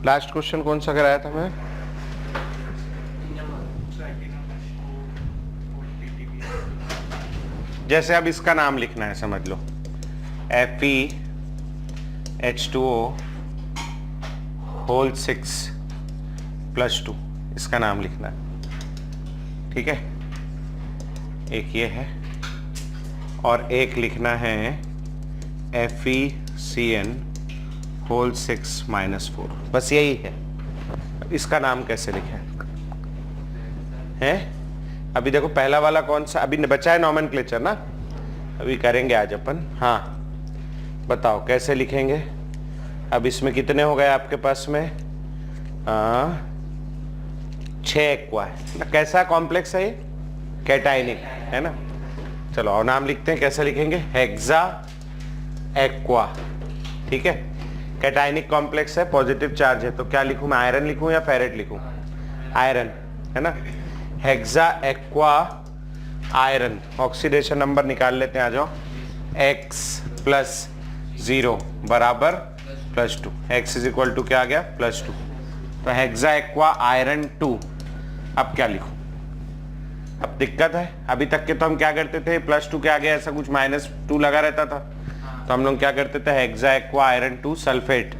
Last question कौन सा कराया था मैं? जैसे अब इसका नाम लिखना है, समझ लो FeH2O होल 6+2, इसका नाम लिखना है, ठीक है। एक ये है और एक लिखना है FeCN होल 6-4, बस यही है। इसका नाम कैसे लिखें है? अभी देखो पहला वाला कौन सा अभी बचा है, नॉमेनक्लेचर ना, अभी करेंगे आज अपन। हाँ बताओ कैसे लिखेंगे। अब इसमें कितने हो गए आपके पास में? 6 एक्वा है ना। कैसा कॉम्प्लेक्स है ये? कैटाइनिक है ना। चलो और नाम लिखते हैं, कैसे लिखेंगे? हेक्सा एक्वा, ठीक है। कैटाइनिक कॉम्प्लेक्स है, पॉजिटिव चार्ज है, तो क्या लिखूं मैं? आयरन लिखूं या फेरेट लिखूं? आयरन है ना। Hexa aqua iron. Oxidation number निकाल लेते हैं, आ जाओ। X+0 बराबर +2। X इज इक्वल टू क्या आ गया? +2। तो हेक्सा एक्वा आयरन 2। अब क्या लिखूं? अब दिक्कत है, अभी तक के तो हम क्या करते थे, +2 के आगे ऐसा कुछ -2 लगा रहता था, तो हम लोग क्या करते थे, हेक्सा एक्वा आयरन 2 सल्फेट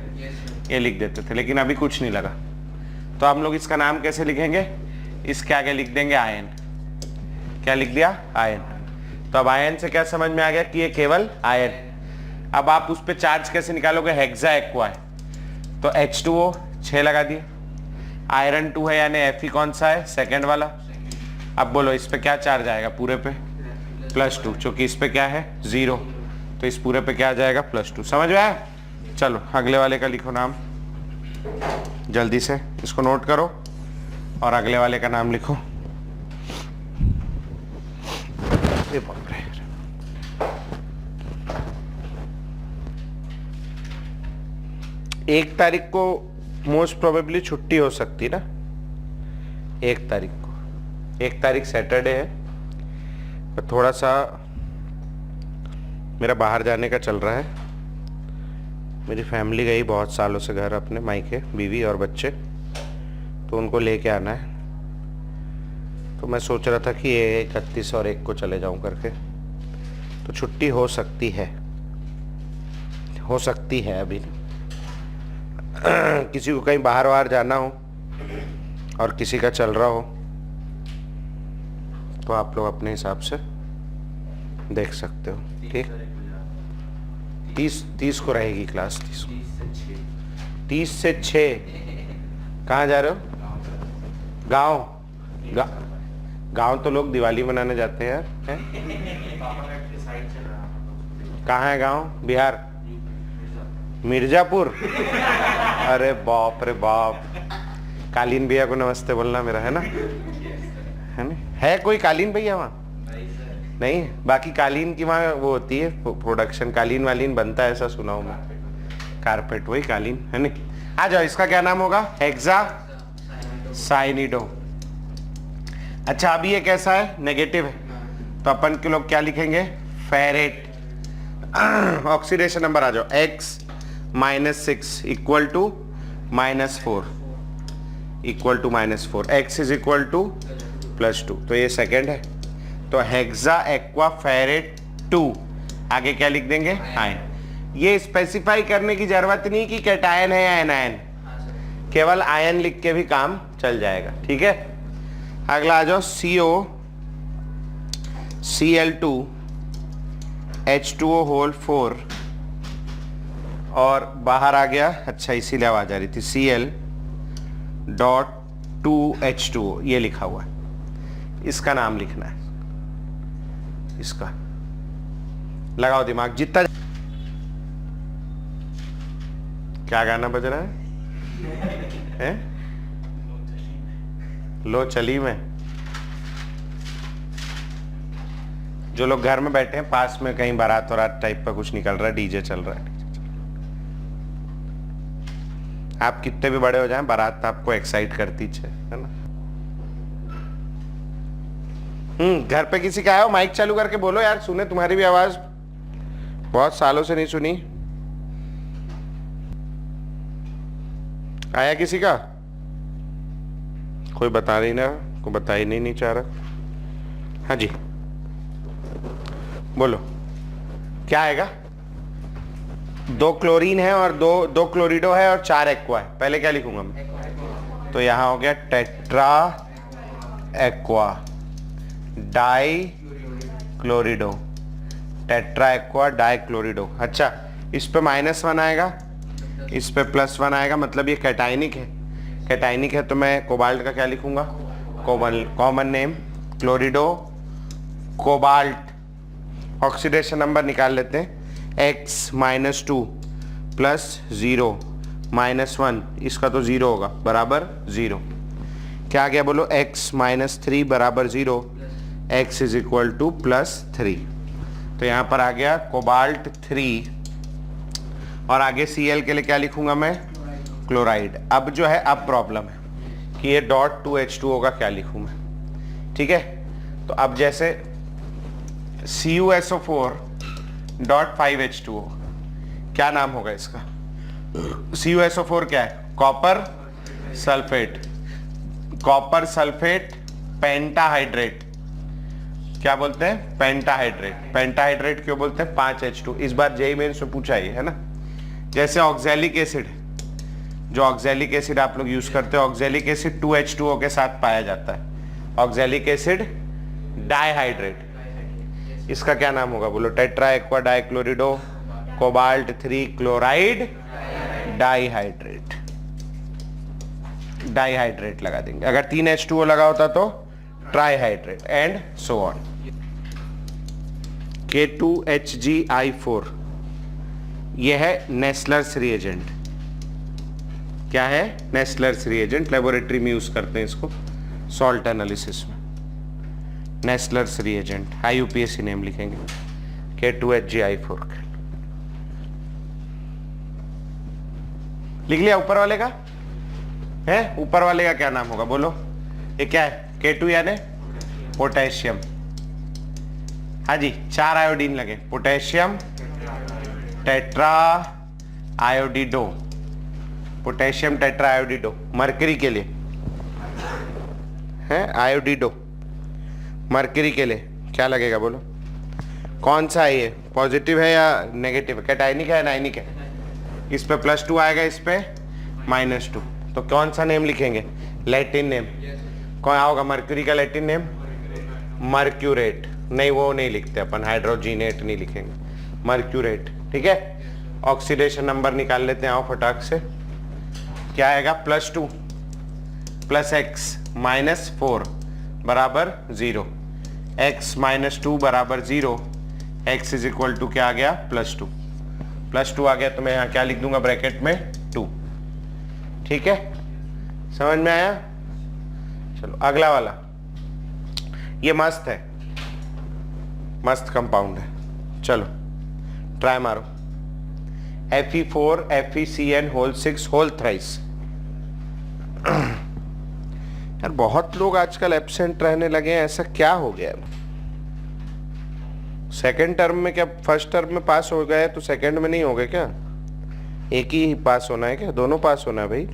ये लिख देते थे। लेकिन अभी कुछ नहीं लगा, तो हम लोग इसका नाम कैसे लिखेंगे? इसके आगे लिख देंगे आयन। क्या लिख दिया? आयन। तो अब आयन से क्या समझ में आ गया कि ये केवल आयन। अब आप उस पर चार्ज कैसे निकालोगे? हेक्सा एक्वा है तो H2O 6 लगा दिए, आयरन 2 है यानी Fe कौन सा है? सेकेंड वाला। अब बोलो इस पे क्या चार्ज आएगा? पूरे पे +2, क्योंकि इस पे क्या है? 0, तो इस पूरे पे क्या आ जाएगा? +2। समझ में आया? चलो अगले वाले का लिखो नाम, जल्दी से इसको नोट करो और अगले वाले का नाम लिखो। ये बाप रे, 1 तारीख को मोस्ट प्रोबेबली छुट्टी हो सकती ना। 1 तारीख को, 1 तारीख सैटरडे है, पर थोड़ा सा मेरा बाहर जाने का चल रहा है। मेरी फैमिली गई बहुत सालों से घर अपने मायके, बीवी और बच्चे, तो उनको लेके आना है। तो मैं सोच रहा था कि ये 31 और 1 को चले जाऊं करके, तो छुट्टी हो सकती है, हो सकती है। अभी किसी को कहीं बाहर बाहर जाना हो और किसी का चल रहा हो तो आप लोग अपने हिसाब से देख सकते हो, ठीक। 30 को रहेगी क्लास, 30 से 6। कहाँ जा रहे हो? गांव तो लोग दिवाली मनाने जाते हैं यार, हैं? कहाँ है गांव? बिहार, मिर्जापुर। अरे बाप रे बाप। कालीन भैया को नमस्ते बोलना मेरा, है ना, है ना? है कोई कालीन भैया वहाँ? नहीं, बाकी कालीन की वहाँ वो होती है प्रोडक्शन, कालीन वालीन बनता है ऐसा सुना हूँ मैं। कारपेट, वही कालीन है ना। आ जाओ, इसका क्या नाम होगा? हेक्सा साइनिडो। अच्छा अभी ये कैसा है? नेगेटिव है, तो अपन के लोग क्या लिखेंगे? फेरेट। ऑक्सीडेशन नंबर आ जाओ, X -6 equal to -4, equal to -4। X is equal to +2, तो ये सेकेंड है। तो हेक्सा एक्वा फेरेट 2, आगे क्या लिख देंगे? आयन। ये स्पेसिफाई करने की जरूरत नहीं कि कैटायन है या एनायन, केवल आयन लिख के भी काम चल जाएगा, ठीक है। अगला आ जाओ, CO Cl2 H2O होल 4 और बाहर आ गया। अच्छा इसीलिए आवाज आ रही थी, Cl.2H2O ये लिखा हुआ है। इसका नाम लिखना है, इसका लगाओ दिमाग जितना। क्या गाना बज रहा है? लो चली में। जो लोग घर में बैठे हैं, पास में कहीं बारात वरात टाइप का कुछ निकल रहा है, डीजे चल रहा है। आप कितने भी बड़े हो जाएं, बारात आपको एक्साइट करती है ना। घर पे किसी का आया हो, माइक चालू करके बोलो यार, सुने तुम्हारी भी आवाज, बहुत सालों से नहीं सुनी। आया किसी का? कोई बता नहीं रहा, कोई बता ही नहीं चाह रहा। हाँ जी बोलो क्या आएगा? 2 क्लोरीन है और दो क्लोरिडो है और 4 एक्वा है। पहले क्या लिखूंगा मैं? तो यहां हो गया tetra aqua di chlorido, tetra aqua di chlorido. अच्छा, इस पे -1 आएगा, इस पे +1 आएगा, मतलब ये कैटाइनिक है। कैटाइनिक है तो मैं कोबाल्ट का क्या लिखूंगा? Common name chlorido cobalt. Oxidation number निकाल लेते हैं, x -2 + 0 -1, इसका तो 0 होगा, बराबर 0। क्या आ गया बोलो? x -3 बराबर 0, x = +3। तो यहां पर आ गया कोबाल्ट 3। और आगे Cl के लिए क्या लिखूंगा मैं? क्लोराइड। अब जो है, अब प्रॉब्लम है कि ये .2H2O का क्या लिखूं मैं? ठीक है, तो अब जैसे CuSO4 .5H2O, क्या नाम होगा इसका? CuSO4 क्या है? Copper sulphate, copper sulphate pentahydrate. क्या बोलते हैं? पेंटाहाइड्रेट। पेंटाहाइड्रेट क्यों बोलते हैं? 5H2। इस बार जेईई मेंस में पूछा है ना। जैसे ऑक्सैलिक एसिड, जो ऑक्सैलिक एसिड आप लोग यूज करते हो, ऑक्सैलिक एसिड 2H2O के साथ पाया जाता है। ऑक्सैलिक एसिड डाइहाइड्रेट, इसका क्या नाम होगा बोलो? Tetra aqua डाइक्लोरिडो cobalt 3 chloride dihydrate. Dihydrate लगा देंगे। अगर 3H2O लगा होता तो trihydrate and so on. K2HgI4 यह है नेस्लर्स रिएजेंट। क्या है? Nessler's reagent. लेबोरेटरी में यूज करते हैं इसको सॉल्ट एनालिसिस में। नेस्लर्स रिएजेंट, IUPAC नेम लिखेंगे K2HgI4। लिख लिया? ऊपर वाले का है? ऊपर वाले का क्या नाम होगा बोलो? ये क्या है? K2 यानी पोटेशियम। हाँ जी, 4 आयोडीन लगे, potassium tetra iodido, potassium tetra iodido. Mercury के लिए है आयोडिडो, मरकरी के लिए क्या लगेगा बोलो? कौन सा है ये? पॉजिटिव है या नेगेटिव? कैटाइनिक है, नाइनिक है? इस पे +2 आएगा, इस पे -2। तो कौन सा नेम लिखेंगे? Latin name. कौन होगा मरकरी का लैटिन नेम? मर्क्यूरेट। नहीं, वो नहीं लिखते अपन, हाइड्रोजीनेट नहीं लिखेंगे, मर्क्यूरेट। ठीक है, ऑक्सीडेशन नंबर निकाल लेते हैं, आओ फटाक से। क्या आएगा? +2 + x -4 बराबर 0, x -2 बराबर 0, x = क्या आ गया? +2। +2 आ गया तो मैं यहाँ क्या लिख दूंगा ब्रैकेट में? 2। ठीक है, समझ में आया? चलो अगला वाला, ये मस्त है, मस्त कंपाउंड है। चलो ट्राई मारो। Fe4 FeCN whole 6 whole thrice. यार बहुत लोग आजकल एब्सेंट रहने लगे हैं, ऐसा क्या हो गया? सेकंड टर्म में क्या फर्स्ट टर्म में पास हो गए तो सेकंड में नहीं हो गए क्या? एक ही पास होना है क्या? दोनों पास होना है भाई,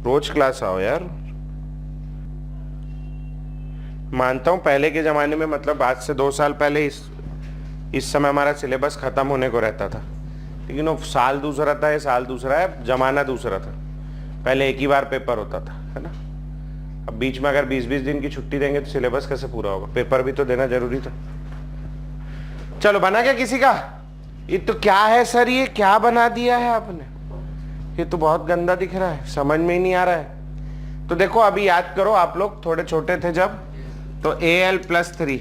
रोज क्लास आओ यार। मानता हूं पहले के जमाने में, मतलब आज से 2 साल पहले इस समय हमारा सिलेबस खत्म होने को रहता था, लेकिन वो साल दूसरा था, ये साल दूसरा है, जमाना दूसरा था। पहले एक ही बार पेपर होता था, है ना। अब बीच में अगर 20-20 दिन की छुट्टी देंगे तो सिलेबस कैसे पूरा होगा? पेपर भी तो देना जरूरी था। चलो बना क्या किसी का? ये तो क्या है सर, ये क्या बना दिया है आपने? ये तो बहुत गंदा दिख रहा है, समझ में ही नहीं आ रहा है। तो देखो अभी याद करो, आप लोग थोड़े छोटे थे जब, तो Al+3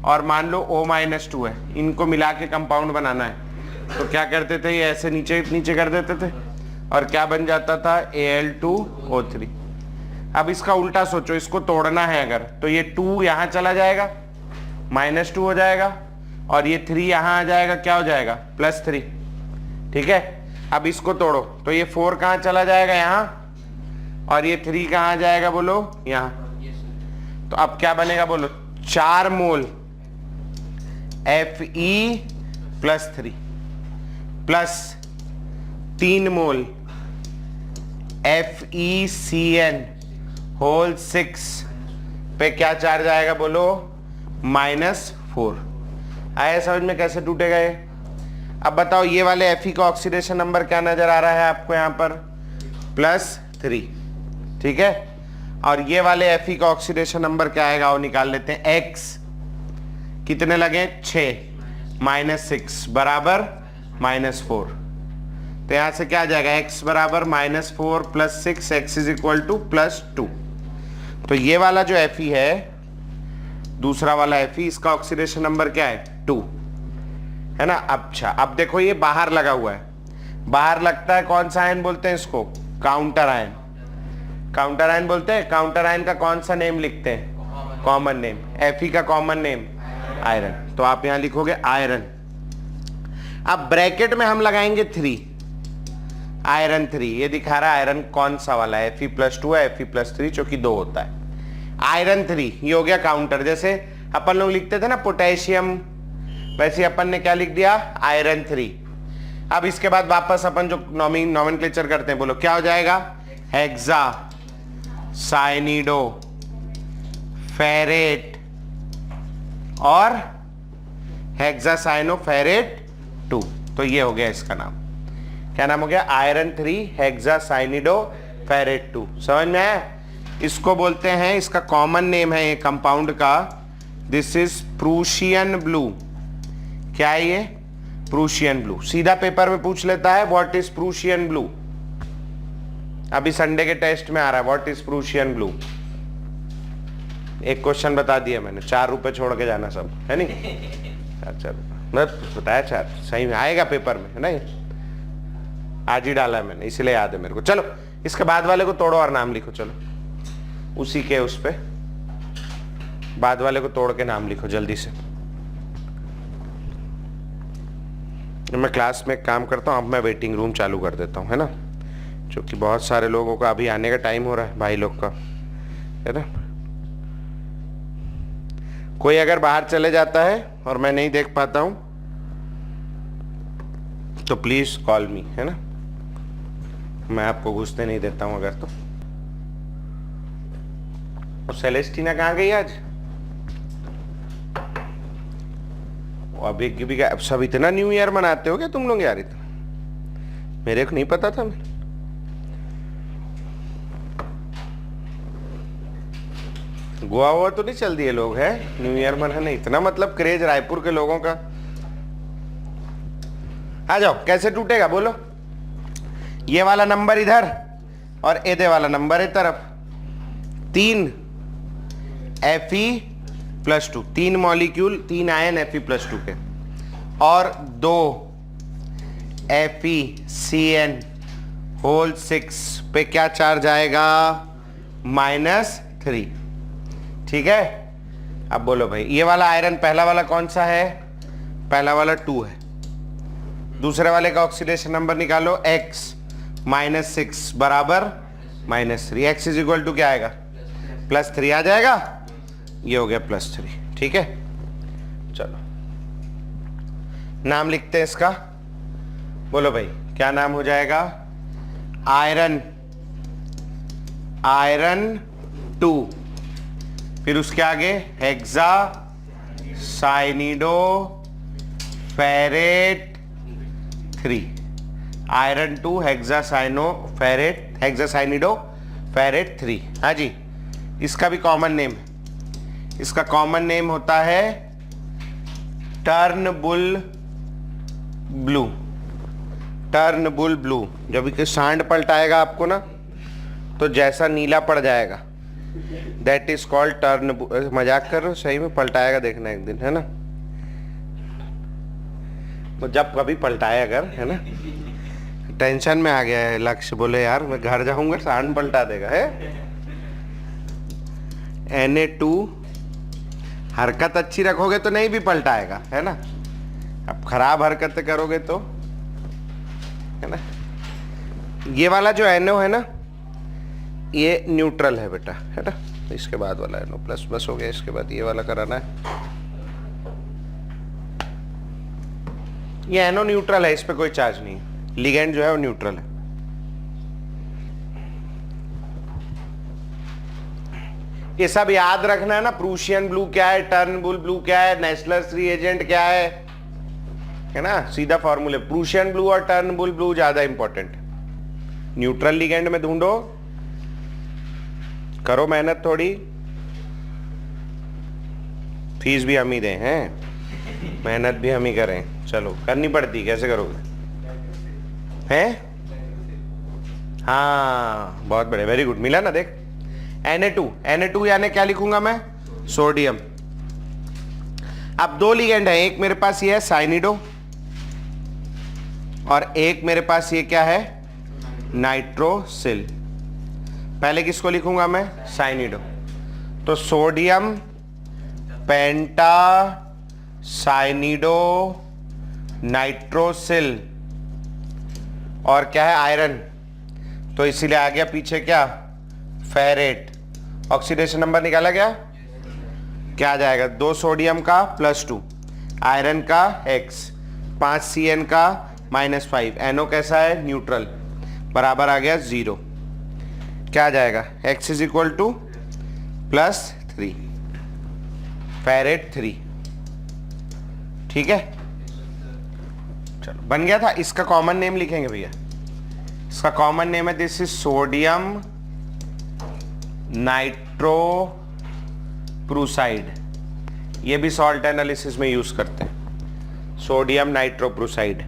और मान लो O-2 है, इनको मिला के कंपाउंड बनाना है। तो क्या करते थे? ये ऐसे नीचे नीचे कर देते थे और क्या बन जाता था? Al2O3। अब इसका उल्टा सोचो, इसको तोड़ना है अगर, तो ये 2 यहां चला जाएगा, -2 हो जाएगा, और ये 3 यहां आ जाएगा, क्या हो जाएगा? +3। ठीक है, अब इसको तोड़ो तो ये 4 कहां चला जाएगा? यहां, और ये 3 कहां आ जाएगा बोलो? यहां। तो अब क्या बनेगा बोलो? 4 मोल Fe+3 प्लस 3 मोल FeCN होल 6 पे क्या चार्ज आएगा बोलो, -4। आया समझ में कैसे टूटेगा ये? अब बताओ ये वाले Fe का ऑक्सीडेशन नंबर क्या नजर आ रहा है आपको यहाँ पर, +3, ठीक है। और ये वाले Fe का ऑक्सीडेशन नंबर क्या आएगा वो निकाल लेते हैं। X कितने लगे, 6, -6 बराबर -4। तो यहां से क्या आ जाएगा, x बराबर -4 + 6, x = +2। तो ये वाला जो Fe है, दूसरा वाला Fe, इसका ऑक्सीडेशन नंबर क्या है, 2, है ना। अच्छा अब देखो ये बाहर लगा हुआ है, बाहर लगता है, कौन सा आयन बोलते हैं इसको, काउंटर आयन। काउंटर आयन बोलते हैं। काउंटर आयन का कौन सा नेम लिखते हैं, कॉमन नेम। Fe का कॉमन नेम आयरन, तो आप यहां लिखोगे आयरन। अब ब्रैकेट में हम लगाएंगे 3, आयरन 3। ये दिखा रहा है आयरन कौन सा वाला है, Fe+2 है, Fe+3 जो कि 2 होता है। आयरन 3 ये हो गया काउंटर। जैसे अपन लोग लिखते थे ना पोटेशियम, वैसे अपन ने क्या लिख दिया, आयरन 3। अब इसके बाद वापस अपन जो नॉमेनक्लेचर करते हैं, बोलो क्या हो जाएगा, हेक्सा साइनिडो फेरेट और हेक्सासाइनोफेरेट 2। तो ये हो गया इसका नाम, क्या नाम हो गया, आयरन 3 हेक्सासाइनिडोफेरेट 2। समझ में आया? इसको बोलते हैं, इसका कॉमन नेम है ये कंपाउंड का, दिस इज प्रूशियन ब्लू। क्या है ये, प्रूशियन ब्लू। सीधा पेपर में पूछ लेता है व्हाट इज प्रूशियन ब्लू। अभी संडे के टेस्ट में आ रहा है व्हाट इज प्रूशियन ब्लू। एक क्वेश्चन बता दिया मैंने, 4 रुपए छोड़ के जाना सब, है नहीं, 4 मैं बताया 4, सही में आएगा पेपर में, है ना। आज ही डाला है मैंने, इसलिए याद है मेरे को। चलो इसके बाद वाले को तोड़ो और नाम लिखो। चलो उसी के उस पे बाद वाले को तोड़ के नाम लिखो जल्दी से। मैं क्लास में काम करता हूँ, अब मैं वेटिंग रूम चालू कर देता हूँ, है ना, क्योंकि बहुत सारे लोगों का अभी आने का टाइम हो रहा है, भाई लोग का, है ना। कोई अगर बाहर चले जाता है और मैं नहीं देख पाता हूं तो प्लीज कॉल मी, है ना, मैं आपको घुसने नहीं देता हूं अगर तो। और सेलेस्टीना कहाँ गई आज? अभी भी सब इतना न्यू ईयर मनाते हो क्या तुम लोग यार, इतना मेरे को नहीं पता था। गोवा हुआ तो नहीं चल दिए लोग, है न्यू ईयर मनाने, इतना मतलब क्रेज रायपुर के लोगों का। आ जाओ, कैसे टूटेगा बोलो। ये वाला नंबर इधर और एदे वाला नंबर ए तरफ, 3 Fe+2, 3 मॉलिक्यूल, 3 आयन Fe+2 के, और 2 FeCN होल 6 पे क्या चार्ज आएगा, -3, ठीक है। अब बोलो भाई ये वाला आयरन पहला वाला कौन सा है, पहला वाला 2 है। दूसरे वाले का ऑक्सीडेशन नंबर निकालो, X -6 बराबर -3, X = क्या आएगा, +3 आ जाएगा, ये हो गया +3, ठीक है। चलो नाम लिखते हैं इसका, बोलो भाई क्या नाम हो जाएगा, आयरन 2, फिर उसके आगे हेक्सासाइनिडोफेरेट 3, आयरन 2 हेक्सासाइनिडोफेरेट 3। हाँ जी, इसका भी कॉमन नेम है, इसका कॉमन नेम होता है टर्नबुल ब्लू। टर्नबुल ब्लू, जब कि सांड पलटाएगा आपको ना तो जैसा नीला पड़ जाएगा, दैट इज कॉल्ड टर्न। मजाक कर रहे हो, सही में पलटाएगा, देखना एक दिन, है ना, तो जब कभी पलटाए अगर, है ना। टेंशन में आ गया है लक्ष्य, बोले यार मैं घर जाऊंगा सांड पलटा देगा, है। Na2 हरकत अच्छी रखोगे तो नहीं भी पलटाएगा, है ना। अब खराब हरकतें करोगे तो, है ना। ये वाला जो NO है ना, ये न्यूट्रल है बेटा, है ना। इसके बाद वाला NO प्लस हो गया, इसके बाद ये वाला कराना है। ये NO न्यूट्रल है, इस पे कोई चार्ज नहीं है, लिगेंड जो है वो न्यूट्रल है। ये सब याद रखना है ना, प्रूशियन ब्लू क्या है, टर्नबुल ब्लू क्या है, नेस्लर्स रिएजेंट क्या है ना, सीधा फॉर्मूले। प्रूशियन ब्लू और टर्नबुल ब्लू ज्यादा इंपॉर्टेंट है। न्यूट्रल लिगेंड में ढूंढो, करो मेहनत थोड़ी, फीस भी हम ही दें हैं, मेहनत भी हम ही करें, चलो करनी पड़ती, कैसे करोगे हैं? हाँ बहुत बढ़िया, वेरी गुड, मिला ना। देख Na2 यानी क्या लिखूंगा मैं, सोडियम। अब दो लिगेंड है, एक मेरे पास ये है साइनिडो और एक मेरे पास ये क्या है, नाइट्रोसिल। पहले किसको लिखूंगा मैं, साइनिडो। तो सोडियम पेंटा साइनिडो नाइट्रोसिल और क्या है, आयरन। तो इसीलिए आ गया पीछे क्या, फेरेट। ऑक्सीडेशन नंबर निकाला गया, क्या आ जाएगा, 2 सोडियम का +2, आयरन का X, 5 CN का -5, NO कैसा है, न्यूट्रल, बराबर आ गया 0। क्या आ जाएगा, X = +3, फेरेट 3। ठीक है, चलो बन गया था। इसका कॉमन नेम लिखेंगे भैया, इसका कॉमन नेम है, दिस इज सोडियम नाइट्रोप्रूसाइड। ये भी सॉल्ट एनालिसिस में यूज करते हैं, सोडियम नाइट्रोप्रूसाइड।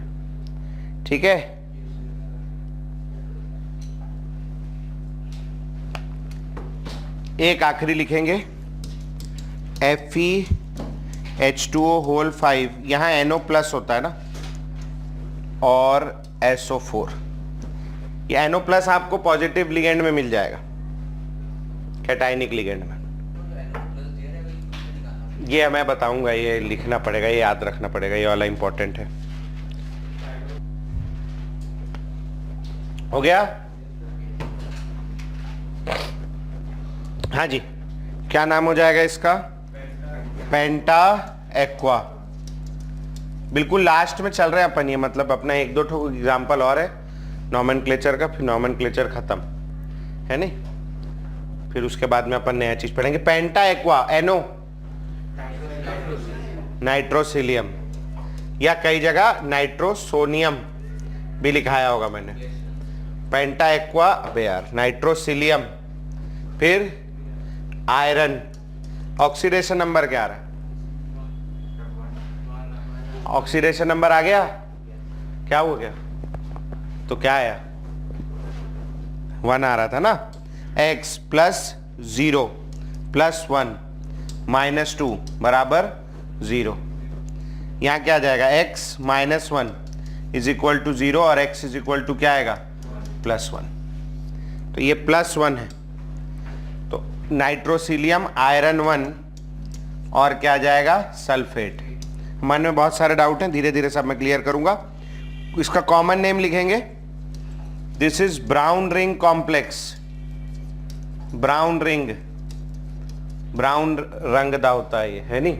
ठीक है, एक आखिरी लिखेंगे FeH2O5, यहां NO+ होता है ना, और SO4। ये NO+ आपको पॉजिटिव लिगेंड में मिल जाएगा, कैटायनिक लिगेंड में। ये मैं बताऊंगा, ये लिखना पड़ेगा, ये याद रखना पड़ेगा, ये वाला इंपॉर्टेंट है। हो गया? हाँ जी, क्या नाम हो जाएगा इसका, पेंटा एक्वा। बिल्कुल लास्ट में चल रहे हैं अपन, ये मतलब अपना 1-2 ठो एग्जाम्पल और है नॉमेनक्लेचर का, फिर नॉमेनक्लेचर खत्म है नहीं, फिर उसके बाद में अपन नया चीज पढ़ेंगे। पेंटा एक्वा, NO नाइट्रोसिलियम, या कई जगह नाइट्रोसोनियम भी लिखाया होगा मैंने। पेंटा एक्वा, अबे यार, नाइट्रोसिलियम, फिर आयरन। ऑक्सीडेशन नंबर क्या आ रहा है, ऑक्सीडेशन नंबर आ गया, क्या हो गया, तो क्या आया, 1 आ रहा था ना। X + 0 + 1 -2 बराबर 0। यहां क्या आ जाएगा, X - 1 = 0 और X = क्या आएगा, +1। तो ये +1 है, तो नाइट्रोसिलियम, आयरन 1 और क्या आ जाएगा, सल्फेट। मन में बहुत सारे डाउट हैं, धीरे धीरे सब मैं क्लियर करूंगा। इसका कॉमन नेम लिखेंगे, this is brown ring complex. Brown ring, brown रंग दा होता है ये, है नहीं,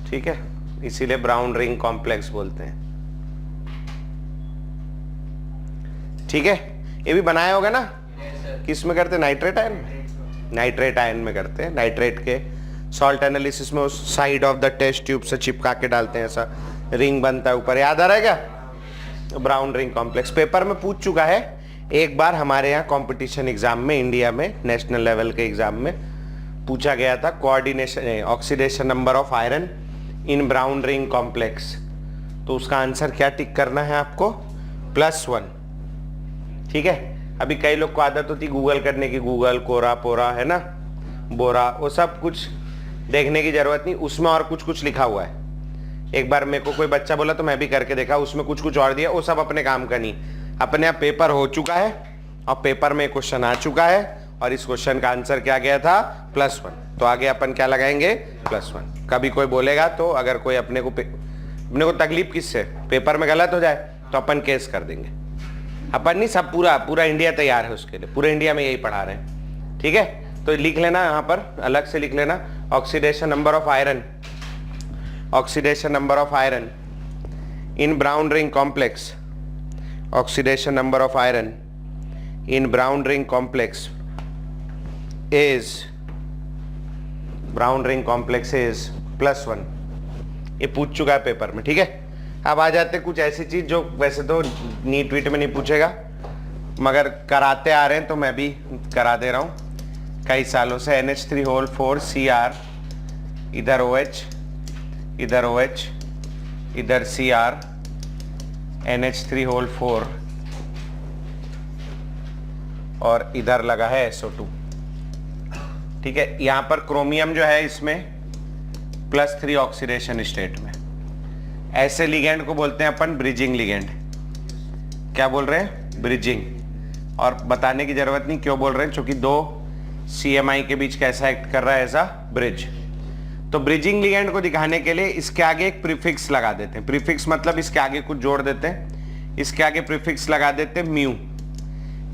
ठीक है, इसीलिए ब्राउन रिंग कॉम्प्लेक्स बोलते हैं। ठीक है, ये भी बनाया होगा ना, किस में करते हैं, नाइट्रेट आयन में, नाइट्रेट आयन में करते हैं। नाइट्रेट के सॉल्ट एनालिसिस में उस side of the test tube से चिपका के डालते हैं, ऐसा रिंग बनता है ऊपर, याद आ रहा है क्या, ब्राउन रिंग कॉम्प्लेक्स। पेपर में पूछ चुका है एक बार, हमारे यहाँ कंपटीशन एग्जाम में, इंडिया में नेशनल लेवल के एग्जाम में पूछा गया था, coordination oxidation number of iron in brown ring complex. तो उसका आंसर क्या टिक करना है आपको, +1। ठीक है, अभी कई लोग को आदत होती गूगल करने की, गूगल कोरा पोरा है ना, बोरा, वो सब कुछ देखने की जरूरत नहीं, उसमें और कुछ कुछ लिखा हुआ है। एक बार मेरे को कोई बच्चा बोला तो मैं भी करके देखा, उसमें कुछ कुछ और दिया, वो सब अपने काम का नहीं। अपने आप पेपर हो चुका है और पेपर में क्वेश्चन आ चुका है और इस क्वेश्चन का आंसर क्या गया था, +1। तो आगे अपन क्या लगाएंगे, +1। कभी कोई बोलेगा तो अगर कोई अपने को तकलीफ किससे, पेपर में गलत हो जाए तो अपन केस कर देंगे। अपन नहीं, सब पूरा इंडिया तैयार है उसके लिए, पूरे इंडिया में यही पढ़ा रहे हैं। ठीक है, तो लिख लेना, यहाँ पर अलग से लिख लेना, oxidation number of iron, oxidation number of iron in brown ring complex, oxidation number of iron in brown ring complex is brown ring complex is +1। ये पूछ चुका है पेपर में, ठीक है। अब आ जाते कुछ ऐसी चीज जो वैसे तो नीट वीट में नहीं पूछेगा, मगर कराते आ रहे हैं तो मैं भी करा दे रहा हूं कई सालों से। NH3 Cr, इधर OH, इधर OH, इधर Cr, NH3 और इधर लगा है SO2, ठीक है। यहां पर क्रोमियम जो है इसमें +3 ऑक्सीडेशन स्टेट में। ऐसे लिगेंड को बोलते हैं अपन ब्रिजिंग लिगेंड। क्या बोल रहे हैं? ब्रिजिंग। और बताने की जरूरत नहीं क्यों बोल रहे हैं, क्योंकि दो CMI के बीच कैसा एक्ट कर रहा है, ऐसा ब्रिज। तो ब्रिजिंग लिगेंड को दिखाने के लिए इसके आगे एक प्रीफिक्स लगा देते हैं। प्रीफिक्स मतलब इसके आगे कुछ जोड़ देते हैं, इसके आगे प्रीफिक्स लगा देते हैं म्यू।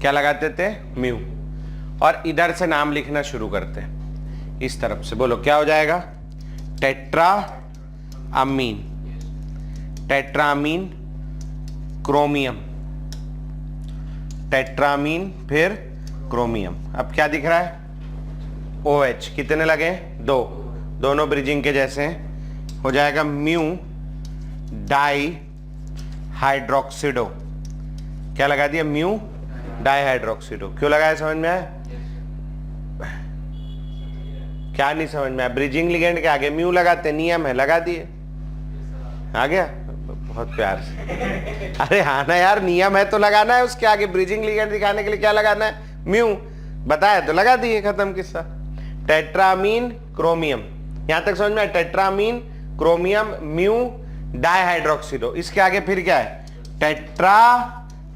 क्या लगा देते हैं? म्यू। और इधर से नाम लिखना शुरू करते हैं इस तरफ से। बोलो क्या हो जाएगा? Tetra amine, tetrammine chromium, tetrammine फिर क्रोमियम। अब क्या दिख रहा है? OH। कितने लगे? 2, दोनों ब्रिजिंग के जैसे हैं। हो जाएगा म्यू डाई हाइड्रोक्सिडो। क्या लगा दिया? Mu di hydroxido. क्यों लगाया? समझ में आया? क्या नहीं समझ में आया? ब्रिजिंग लिगेंड के आगे म्यू लगाते, नियम है, लगा दिए। आ गया? बहुत प्यार से। अरे हाँ ना यार, नियम है तो लगाना है उसके आगे। ब्रिजिंग लिगेंड दिखाने के लिए क्या लगाना है? म्यू। बताया तो लगा दिए, खत्म किस्सा। टेट्रामीन क्रोमियम, यहां तक समझ में आया? Tetraammine chromium mu di hydroxido. इसके आगे फिर क्या है? टेट्रा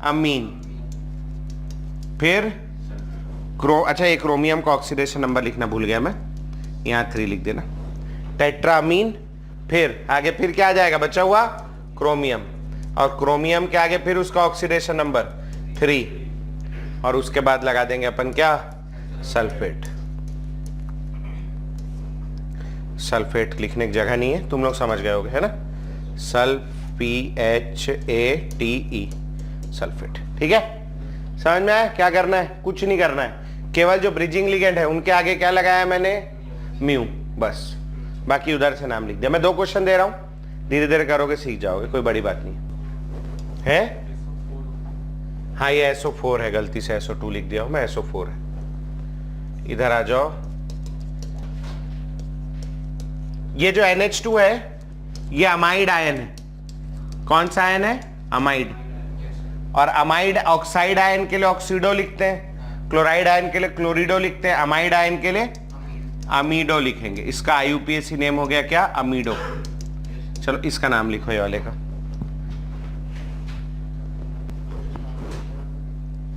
अमीन, फिर अच्छा ये क्रोमियम का ऑक्सीडेशन नंबर लिखना भूल गया मैं, यहां 3 लिख देना। टेट्रामीन, फिर आगे फिर क्या आ जाएगा? बचा हुआ क्रोमियम, और क्रोमियम के आगे फिर उसका ऑक्सीडेशन नंबर 3, और उसके बाद लगा देंगे अपन क्या? सल्फेट। सल्फेट लिखने की जगह नहीं है, तुम लोग समझ गए होगे, है ना? PHATE, sulphate. ठीक है, समझ में आया? क्या करना है? कुछ नहीं करना है, केवल जो ब्रिजिंग लिगेंड है उनके आगे क्या लगाया मैंने? म्यू, बस। बाकी उधर से नाम लिख दिया। मैं 2 क्वेश्चन दे रहा हूं, धीरे धीरे करोगे सीख जाओगे, कोई बड़ी बात नहीं है। हाँ ये SO4 है, गलती से SO2 लिख दिया हूं मैं, SO4 है। इधर आ जाओ। ये जो NH2 है ये अमाइड आयन है। कौन सा आयन है? अमाइड। और अमाइड ऑक्साइड आयन के लिए ऑक्सीडो लिखते हैं, क्लोराइड आयन के लिए क्लोरिडो लिखते हैं, अमाइड आयन के लिए अमीडो लिखेंगे। इसका IUPAC नेम हो गया क्या? अमीडो। चलो इसका नाम लिखो, ये वाले का।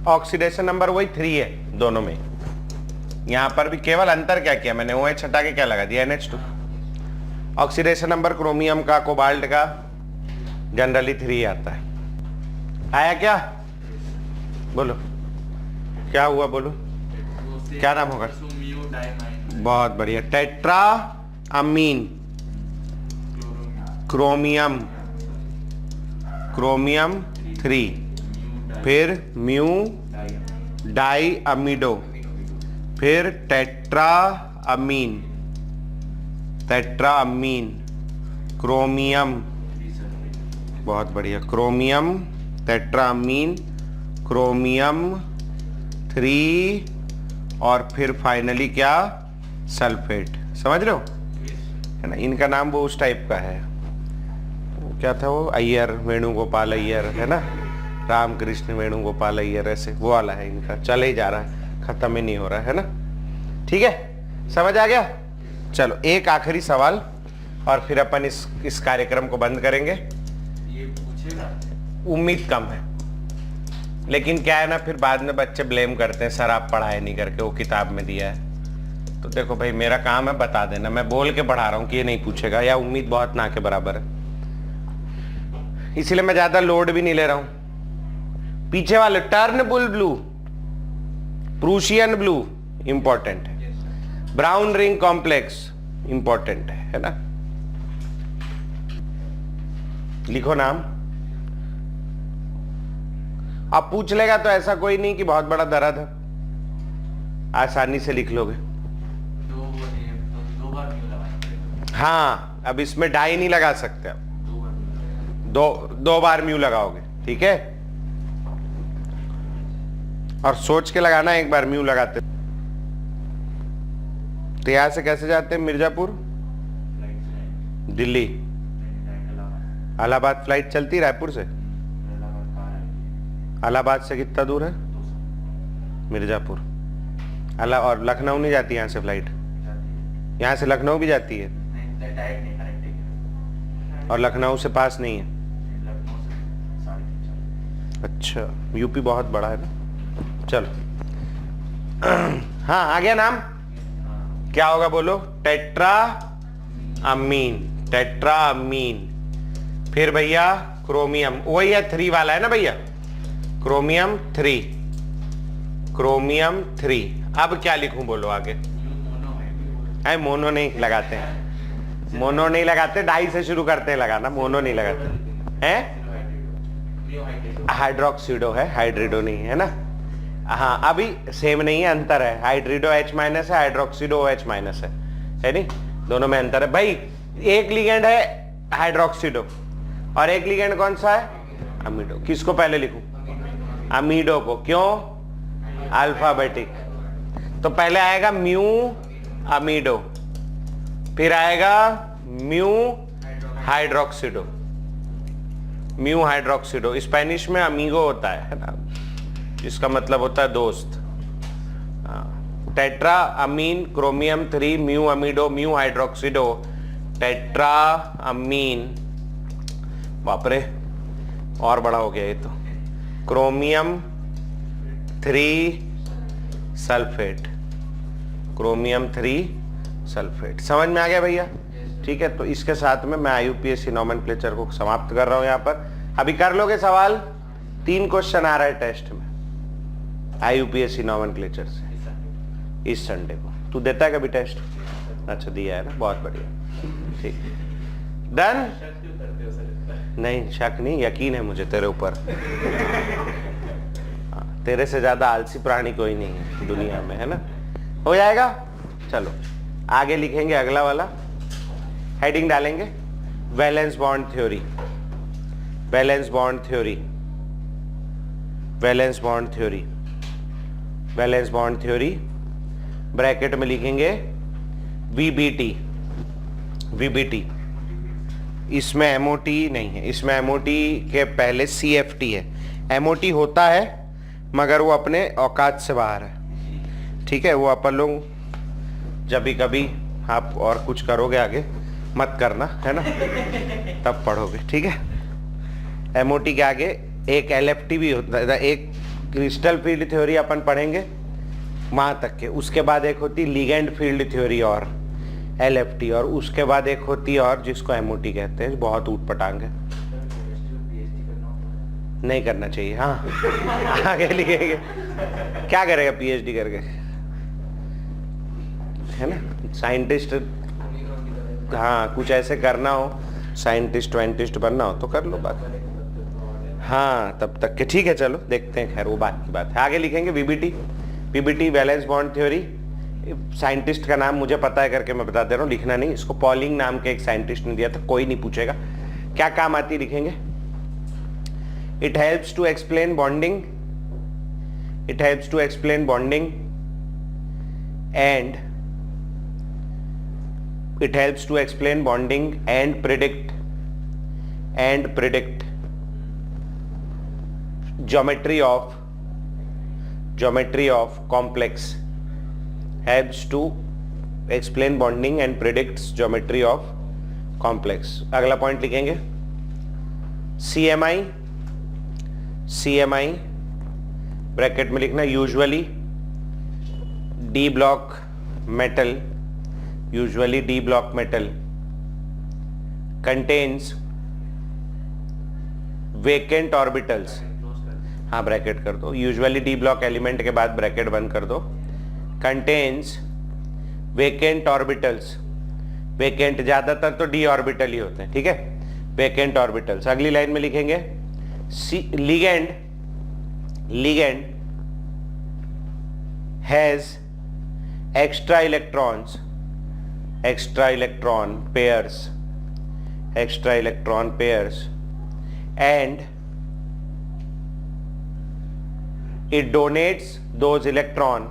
ऑक्सीडेशन नंबर वही 3 है दोनों में। यहां पर भी केवल अंतर क्या किया मैंने? OH हटा के क्या लगा दिया? NH2। ऑक्सीडेशन नंबर क्रोमियम का, कोबाल्ट का जनरली 3 आता है। आया क्या? बोलो क्या हुआ? बोलो क्या नाम होगा? बहुत बढ़िया। टेट्रा अमीन क्रोमियम, क्रोमियम 3, फिर म्यू डाई अमीडो, फिर tetra amine, tetra amine chromium, बहुत बढ़िया, क्रोमियम टेट्रा अमीन क्रोमियम 3, और फिर फाइनली क्या? सल्फेट। समझ रहे हो, है ना? इनका नाम वो उस टाइप का है, वो क्या था वो? अय्यर, वेणुगोपाल अय्यर, है ना? रामकृष्ण वेणुगोपाल अय्यर, ऐसे वो वाला है इनका। चल ही जा रहा है, खत्म ही नहीं हो रहा है ना? ठीक है, समझ आ गया? चलो एक आखिरी सवाल और फिर अपन इस कार्यक्रम को बंद करेंगे। ये पूछेगा? उम्मीद कम है, लेकिन क्या है ना, फिर बाद में बच्चे ब्लेम करते हैं सर आप पढ़ाए नहीं करके, वो किताब में दिया है। तो देखो भाई, मेरा काम है बता देना, मैं बोल के पढ़ा रहा हूं कि ये नहीं पूछेगा, या उम्मीद बहुत ना के बराबर है, इसलिए मैं ज्यादा लोड भी नहीं ले रहा हूं। पीछे वाले Turnbull blue, Prussian blue important है, ब्राउन रिंग कॉम्प्लेक्स इंपॉर्टेंट है ना? लिखो नाम। अब पूछ लेगा तो ऐसा कोई नहीं कि बहुत बड़ा दर्द है, आसानी से लिख लोगे। 2 बार बार म्यू लगाना पड़ेगा। हाँ, अब इसमें डाई नहीं लगा सकते आप, 2 बार म्यू लगाना। दो बार म्यू लगाओगे, ठीक है। और सोच के लगाना, एक बार म्यू लगाते। तो यहां से कैसे जाते हैं मिर्जापुर? फ्लाइट से दिल्ली, इलाहाबाद। इलाहाबाद फ्लाइट चलती रायपुर से? इलाहाबाद कहाँ है? इलाहाबाद से कितना दूर है? 200 मिर्जापुर। और लखनऊ नहीं जाती यहाँ से फ्लाइट? जाती है। यहाँ से लखनऊ भी जाती है नहीं, डायरेक्ट नहीं, कनेक्टिंग है। और लखनऊ से पास नहीं है? लखनऊ से 3.5 अच्छा, यूपी बहुत बड़ा है ना। चलो हाँ, आ गया नाम। हाँ, क्या होगा बोलो? Tetra amine, tetra amine. फिर भैया क्रोमियम, वही है 3 वाला है ना भैया, क्रोमियम 3, क्रोमियम 3। अब क्या लिखूं बोलो आगे? म्यू मोनो है। मोनो नहीं लगाते हैं, मोनो नहीं लगाते, डाई से शुरू करते हैं लगाना, मोनो नहीं लगाते हैं। म्यू हाइड्रेटो। हाइड्रोक्सीडो है, हाइड्रिडो नहीं है ना। हाँ, अभी सेम नहीं है, अंतर है। हाइड्रिडो H- है, हाइड्रोक्सीडो OH- है नहीं, दोनों में अंतर है भाई। एक लिगेंड है हाइड्रोक्सीडो और एक लिगेंड कौन सा है? अमीडो। किसको पहले लिखूं? अमीडो को। क्यों? अल्फाबेटिक। तो पहले आएगा म्यू अमीडो, फिर आएगा म्यू हाइड्रोक्सीडो, म्यू हाइड्रोक्सीडो। स्पेनिश में अमीगो होता है ना, इसका मतलब होता है दोस्त। Tetra amine chromium 3 mu अमीडो mu हाइड्रोक्सीडो tetra amine. बाप रे, और बड़ा हो गया ये तो। Chromium 3 sulphate, chromium 3 sulphate. समझ में आ गया भैया? ठीक है, तो इसके साथ में मैं IUPAC नोमेनक्लेचर को समाप्त कर रहा हूं यहां पर। अभी कर लोगे सवाल? 3 क्वेश्चन आ रहा है टेस्ट में IUPAC नोमेनक्लेचर से इस संडे को। तू देता है कभी टेस्ट? अच्छा, दिया है ना, बहुत बढ़िया, ठीक। डन? शक क्यों करते हो सर? नहीं, शक नहीं, यकीन है मुझे तेरे ऊपर। तेरे से ज्यादा आलसी प्राणी कोई नहीं है दुनिया में, है ना। हो जाएगा। चलो आगे लिखेंगे, अगला वाला हेडिंग डालेंगे, valence bond theory, valence bond theory, valence bond theory, valence bond theory. Bracket में लिखेंगे VBT, VBT। इसमें MOT नहीं है, इसमें MOT के पहले CFT है। MOT होता है मगर वो अपने औकात से बाहर है, ठीक है। वो अपन लोग जब भी कभी आप और कुछ करोगे आगे मत करना, है ना, तब पढ़ोगे, ठीक है। MOT के आगे एक LFT भी होता है, एक क्रिस्टल फील्ड थ्योरी अपन पढ़ेंगे वहां तक के। उसके बाद एक होती लिगेंड फील्ड थ्योरी और LFT, और उसके बाद एक होती है और जिसको MOT कहते हैं। बहुत ऊट पटांग है, नहीं करना चाहिए। हाँ आगे लिखेंगे, क्या करेगा PhD करके, है ना, साइंटिस्ट। हाँ, कुछ ऐसे करना हो, साइंटिस्ट वाइंटिस्ट बनना हो तो कर लो बात। हाँ, तब तक के ठीक है, चलो देखते हैं, खैर वो बात की बात है। आगे लिखेंगे VBT, valence bond theory. Scientist का नाम मुझे पता है करके मैं बता दे रहा हूँ, लिखना नहीं। इसको पॉलिंग नाम के एक साइंटिस्ट ने दिया था, कोई नहीं पूछेगा। क्या काम आती है लिखेंगे? It helps to explain bonding, it helps to explain bonding and it helps to explain bonding and predict geometry of complex, helps to explain bonding and predicts geometry of complex। अगला पॉइंट लिखेंगे CMI bracket में लिखना, usually D block metal, usually D block metal contains vacant orbitals। हाँ, bracket कर दो, usually D block element के बाद bracket बंद कर दो। contains vacant orbitals, vacant ज्यादातर तो D ऑर्बिटल ही होते हैं, ठीक है, vacant orbitals। अगली लाइन में लिखेंगे ligand has extra electrons extra electron pairs, and it donates those electrons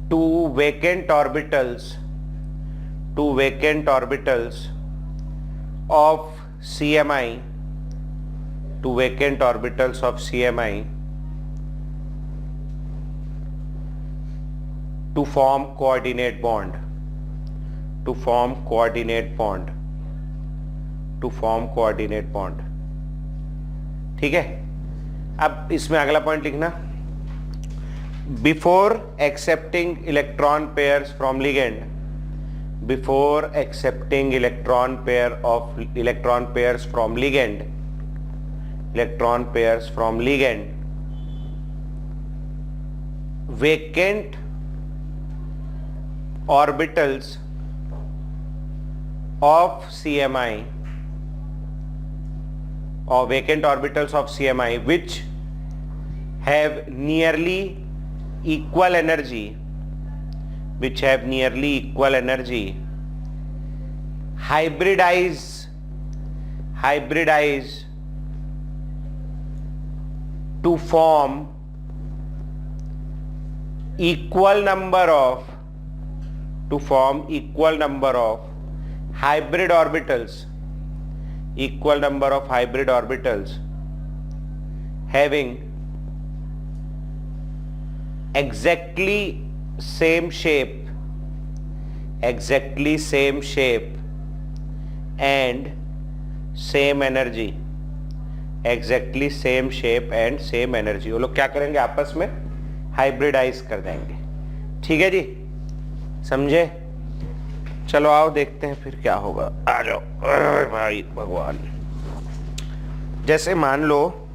to vacant orbitals of CMI, to form coordinate bond. ठीक है, अब इसमें अगला पॉइंट लिखना, before accepting electron pairs from ligand, vacant orbitals of CMI which have nearly equal energy, hybridize to form equal number of hybrid orbitals having exactly same shape and same energy, वो लोग क्या करेंगे, आपस में hybridise कर देंगे। ठीक है जी, समझे? चलो आओ देखते हैं फिर क्या होगा, आ जाओ। अरे भाई भगवान, जैसे मान लो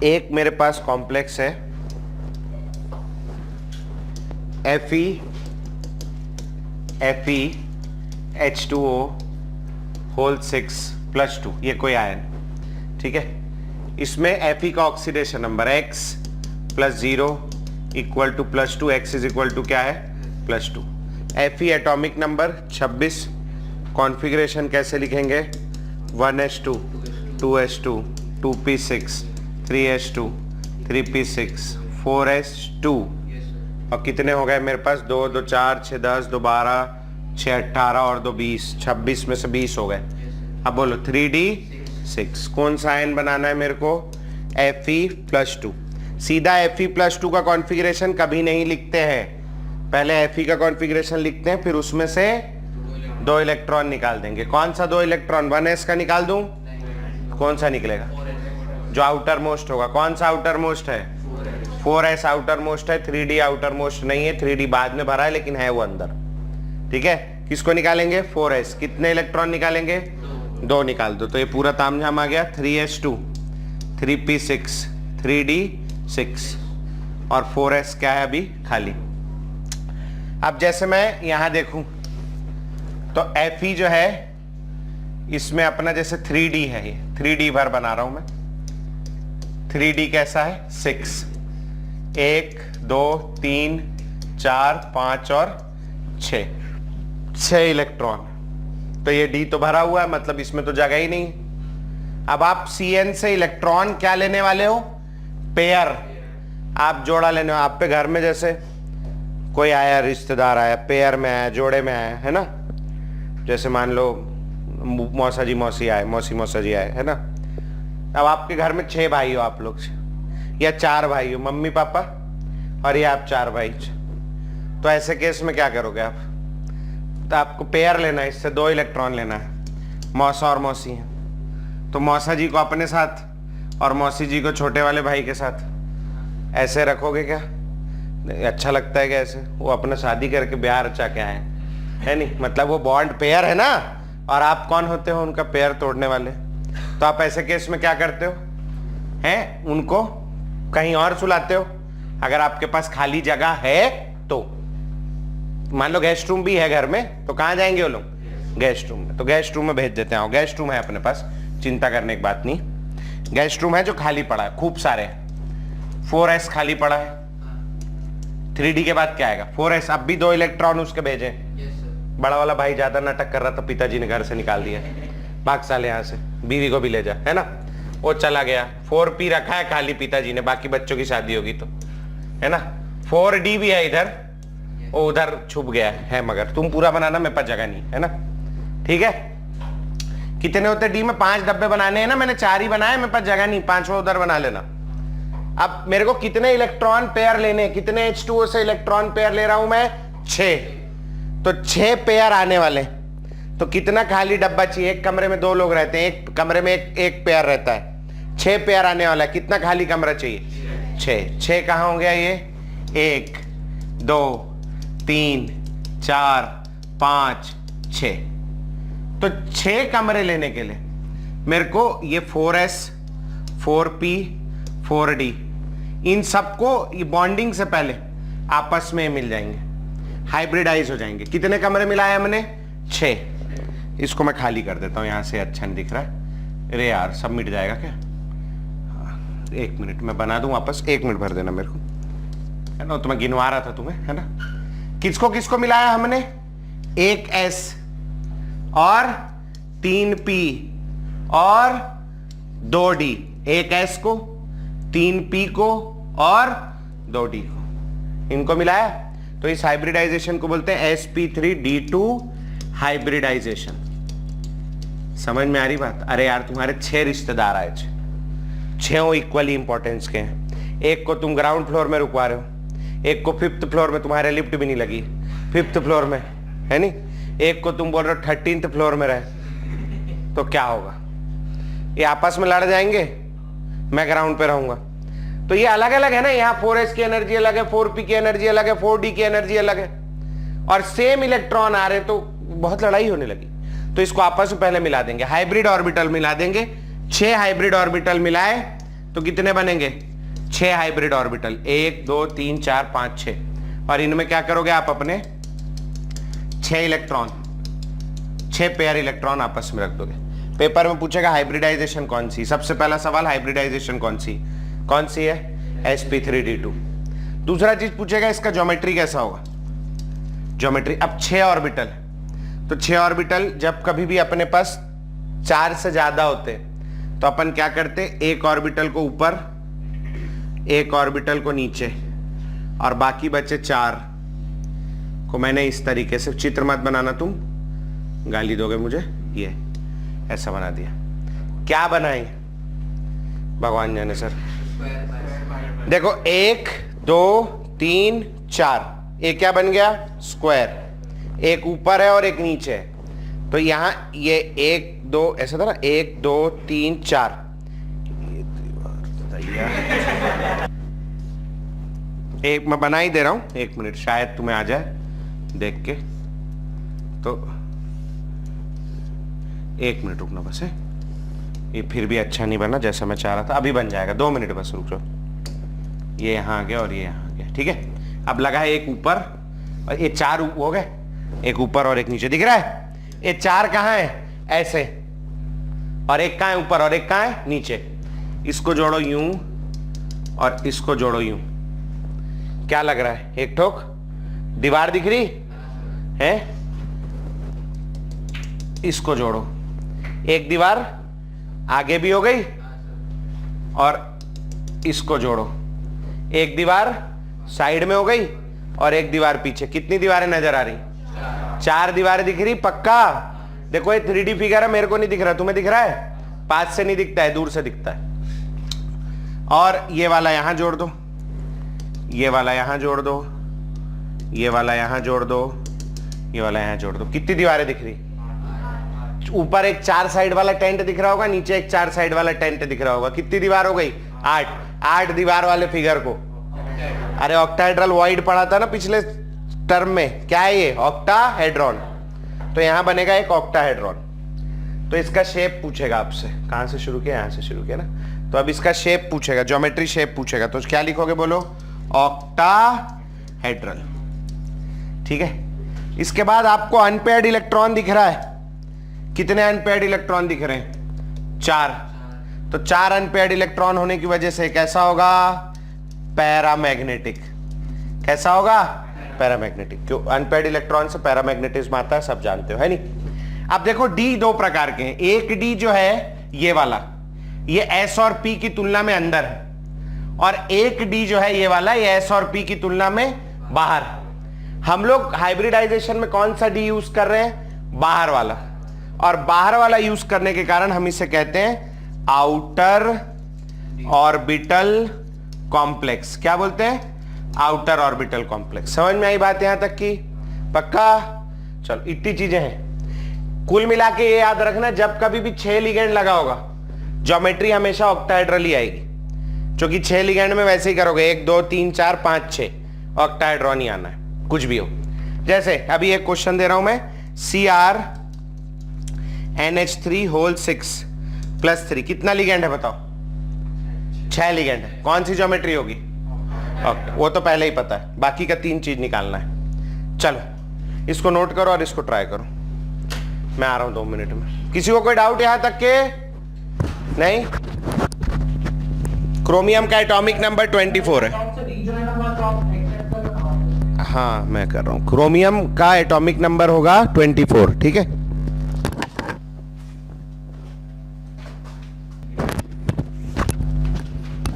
एक मेरे पास कॉम्प्लेक्स है FeH2O होल 6+2, ये कोई आयन, ठीक है। इसमें Fe का ऑक्सीडेशन नंबर X + 0 = +2, X = क्या है, +2। Fe एटॉमिक नंबर 26, कॉन्फ़िगरेशन कैसे लिखेंगे, 1s2 2s2 2p6 3s2 3p6 4s2, और कितने हो गए मेरे पास, 2 2 4 6 10 2 12 6 18 और 2 20, 26 में से 20 हो गए। अब बोलो 3d6 कौन सा आयन बनाना है मेरे को, Fe+2। सीधा Fe+2 का कॉन्फ़िगरेशन कभी नहीं लिखते हैं, पहले Fe का कॉन्फ़िगरेशन लिखते हैं, फिर उसमें से 2 इलेक्ट्रॉन निकाल देंगे। कौन सा 2 इलेक्ट्रॉन, 1s का निकाल दूं, कौन सा निकलेगा, जो आउटर मोस्ट होगा। कौन सा आउटर मोस्ट है, 4s आउटर मोस्ट है, 3d आउटर मोस्ट नहीं है, 3d बाद में भरा है लेकिन है वो अंदर। ठीक है, किसको निकालेंगे, 4s। कितने इलेक्ट्रॉन निकालेंगे, 2 निकाल दो, तो ये पूरा तामझाम आ गया। 3s2 3p6 3d6 और 4s क्या है अभी खाली। अब जैसे मैं यहां देखूं तो Fe जो है इसमें अपना जैसे 3d है, ये 3d भर बना रहा हूं मैं। 3d कैसा है, 6, 1 2 3 4 5 और 6 इलेक्ट्रॉन, तो ये d तो भरा हुआ है, मतलब इसमें तो जगह ही नहीं। अब आप Cn से इलेक्ट्रॉन क्या लेने वाले हो, पेयर, आप जोड़ा लेने हो। आप पे घर में जैसे कोई आया, रिश्तेदार आया, पेयर में आया, जोड़े में आया, है ना। जैसे मान लो मौसा जी मौसी आए, मौसी मौसा जी आए, है ना। अब आपके घर में 6 भाई हो आप लोग, या 4 भाई हो, मम्मी पापा और ये आप 4 भाई। तो ऐसे केस में क्या करोगे आप, तो आपको पेयर लेना है, इससे 2 इलेक्ट्रॉन लेना है। मौसा और मौसी हैं, तो मौसा जी को अपने साथ और मौसी जी को छोटे वाले भाई के साथ ऐसे रखोगे क्या, अच्छा लगता है क्या ऐसे। वो अपना शादी करके ब्याह रचा के आए है नहीं, मतलब वो बॉन्ड पेयर है ना, और आप कौन होते हो, उनका पेयर तोड़ने वाले। तो आप ऐसे केस में क्या करते हो, हैं, उनको कहीं और सुलाते हो। अगर आपके पास खाली जगह है तो, मान लो गेस्ट रूम भी है घर में, तो कहाँ जाएंगे वो लोग, गेस्ट रूम में। तो गेस्ट रूम में भेज देते हैं, गेस्ट रूम है अपने पास, चिंता करने की बात नहीं। गेस्ट रूम है जो खाली पड़ा है, खूब सारे 4s खाली पड़ा है, 3D के बाद क्या आएगा 4s। अब भी 2 इलेक्ट्रॉन उसके भेजे। Yes, sir. बड़ा वाला भाई ज्यादा नाटक कर रहा था, पिताजी ने घर से निकाल दिया, भाग साले यहाँ से, बीवी को भी ले जा, है ना। वो चला गया, 4p रखा है खाली पिताजी ने, बाकी बच्चों की शादी होगी तो, है ना। 4d भी है इधर, वो उधर छुप गया है, मगर तुम पूरा बनाना, मेरे पास जगह नहीं है ना, ठीक है। कितने होते डी में? 5 डब्बे बनाने हैं ना, मैंने 4 ही बनाए, मेरे पास जगह नहीं, 5वां उधर बना लेना। अब मेरे को कितने इलेक्ट्रॉन पेयर लेने, कितने H2O से इलेक्ट्रॉन पेयर ले रहा हूं मैं? 6। तो 6 पेयर आने वाले, तो कितना खाली डब्बा चाहिए? एक कमरे में 2 लोग रहते हैं, एक कमरे में एक पेयर रहता है, 6 पेयर आने वाला है, कितना खाली कमरा चाहिए? 6। 6 कहां हो गया ये? 1 2 3 4 5 6। तो 6 कमरे लेने के लिए मेरे को ये 4s 4p 4d इन सबको ये बॉन्डिंग से पहले आपस में मिल जाएंगे, हाइब्रिडाइज हो जाएंगे। कितने कमरे मिलाए हमने? 6। इसको मैं खाली कर देता हूं, यहां से अच्छा नहीं दिख रहा है। अरे यार सब मिट जाएगा क्या? 1 मिनट मैं बना दूं वापस, 1 मिनट भर देना मेरे को, है ना। तो मैं गिनवा रहा था तुम्हें, है ना। किसको किसको मिलाया हमने? 1s और 3p और 2d। 1s को, 3p को और 2d को, इनको मिलाया। तो इस हाइब्रिडाइजेशन को बोलते हैं sp3d2 हाइब्रिडाइजेशन। समझ में आ रही बात? अरे यार तुम्हारे 6 रिश्तेदार आए, 6 इक्वली इंपॉर्टेंस के हैं। एक को तुम ग्राउंड फ्लोर में रुकवा रहे हो, एक को 5th फ्लोर में, तुम्हारे लिफ्ट भी नहीं लगी 5th फ्लोर में, है नहीं। एक को तुम बोल रहे हो 13th फ्लोर में रहे, तो क्या होगा? ये आपस में लड़ जाएंगे, मैं ग्राउंड पे रहूंगा। तो ये अलग अलग है ना, यहाँ 4s की एनर्जी अलग है, 4p की एनर्जी अलग है, 4d की एनर्जी अलग है, और सेम इलेक्ट्रॉन आ रहे, तो बहुत लड़ाई होने लगी। तो इसको आपस में पहले मिला देंगे, हाइब्रिड ऑर्बिटल मिला देंगे। 6 हाइब्रिड ऑर्बिटल मिलाए तो कितने बनेंगे? 6 हाइब्रिड ऑर्बिटल, 1 2 3 4 5 6। और इनमें क्या करोगे आप? अपने 6 इलेक्ट्रॉन, 6 पेयर इलेक्ट्रॉन आपस में रख दोगे। पेपर में पूछेगा हाइब्रिडाइजेशन कौन सी? सबसे पहला सवाल हाइब्रिडाइजेशन कौन सी है? sp3d2। दूसरा चीज पूछेगा इसका ज्योमेट्री कैसा होगा? ज्योमेट्री, अब 6 ऑर्बिटल, तो 6 ऑर्बिटल जब कभी भी अपने पास 4 से ज्यादा होते तो अपन क्या करते? एक ऑर्बिटल को ऊपर, एक ऑर्बिटल को नीचे, और बाकी बचे 4 को मैंने इस तरीके से, चित्र मत बनाना तुम, गाली दोगे मुझे, ये ऐसा बना दिया। क्या बनाए भगवान जाने सर। देखो 1 2 3 4, एक क्या बन गया? स्क्वायर। एक ऊपर है और एक नीचे है, तो यहां ये 1 2 ऐसा था ना, 1 2 3 4। एक मैं बना ही दे रहा हूं, 1 मिनट, शायद तुम्हें आ जाए देख के। तो 1 मिनट रुकना बस है, ये फिर भी अच्छा नहीं बना जैसा मैं चाह रहा था। अभी बन जाएगा, 2 मिनट बस रुक जाओ। ये यहाँ आ गया और ये यहाँ आ गया, ठीक है। अब लगा है एक ऊपर और ये 4 हो गए, एक ऊपर और एक नीचे, दिख रहा है। ये 4 कहाँ है? ऐसे, और एक कहाँ है? ऊपर, और एक कहाँ है? नीचे। इसको जोड़ो यूं और इसको जोड़ो यूं, क्या लग रहा है? एक ठोक दीवार दिख रही है। इसको जोड़ो, एक दीवार आगे भी हो गई, और इसको जोड़ो, एक दीवार साइड में हो गई और एक दीवार पीछे। कितनी दीवारें नजर आ रही? 4 दीवारें दिख रही पक्का? देखो ये 3D फिगर है, मेरे को नहीं दिख रहा, तुम्हें दिख रहा है? पास से नहीं दिखता है, दूर से दिखता है। और ये वाला यहां जोड़ दो, ये वाला यहां जोड़ दो, ये वाला यहां जोड़ दो, ये वाला यहां जोड़ दो। कितनी दीवारें दिख रही? ऊपर एक 4 साइड वाला टेंट दिख रहा होगा, नीचे एक 4 साइड वाला टेंट दिख रहा होगा। कितनी दीवार हो गई? 8 दीवार वाले फिगर को, अरे ऑक्टाहेड्रल वॉइड पढ़ा था ना पिछले टर्म में, क्या है ये? ऑक्टाहेड्रॉन। तो यहां बनेगा एक ऑक्टाहेड्रॉन। तो इसका शेप पूछेगा आपसे, कहां से शुरू किया? यहां से शुरू किया ना। तो अब इसका शेप पूछेगा, ज्योमेट्री शेप पूछेगा, तो क्या लिखोगे? बोलो, ऑक्टाहेड्रल, ठीक है। इसके बाद आपको अनपेयर्ड इलेक्ट्रॉन दिख रहा है। कितने अनपेयर्ड इलेक्ट्रॉन दिख रहे हैं? 4। तो 4 अनपेयर्ड इलेक्ट्रॉन होने की वजह से कैसा होगा? पैरामैग्नेटिक। कैसा होगा? पैरामैग्नेटिक। क्यों? अनपेयर्ड इलेक्ट्रॉन से पैरामैग्नेटिज्म आता है, सब जानते हो, है नहीं? अब देखो डी दो प्रकार के हैं। एक डी जो है ये वाला, ये एस और पी की तुलना में अंदर है, और एक डी जो है ये वाला, ये एस और पी की तुलना में बाहर। हम लोग हाइब्रिडाइजेशन में कौन सा डी यूज कर रहे हैं? बाहर वाला। और बाहर वाला यूज करने के कारण हम इसे कहते हैं आउटर ऑर्बिटल कॉम्प्लेक्स। क्या बोलते हैं? Outer orbital complex. समझ में आई बात यहां तक की? पक्का? चलो, इतनी चीजें हैं। कुल मिला के ये याद रखना, जब कभी भी 6 लिगेंड लगा होगा, ज्योमेट्री हमेशा ऑक्टाहेड्रल ही आएगी, क्योंकि 6 लिगेंड में वैसे ही करोगे, 1 2 3 4 5 6, ऑक्टाहेड्रॉन ही आना है, कुछ भी हो। जैसे अभी एक क्वेश्चन दे रहा हूं मैं, CR NH3 होल 6 प्लस 3, कितना लिगेंड है बताओ? 6 लिगेंड है। कौन सी ज्योमेट्री होगी? वो तो पहले ही पता है, बाकी का 3 चीज निकालना है। चलो, इसको नोट करो और इसको ट्राई करो। मैं आ रहा हूं 2 मिनट में। किसी को कोई डाउट यहां तक के? नहीं? क्रोमियम का एटॉमिक नंबर 24 है। हाँ, मैं कर रहा हूं। क्रोमियम का एटॉमिक नंबर होगा 24, ठीक है?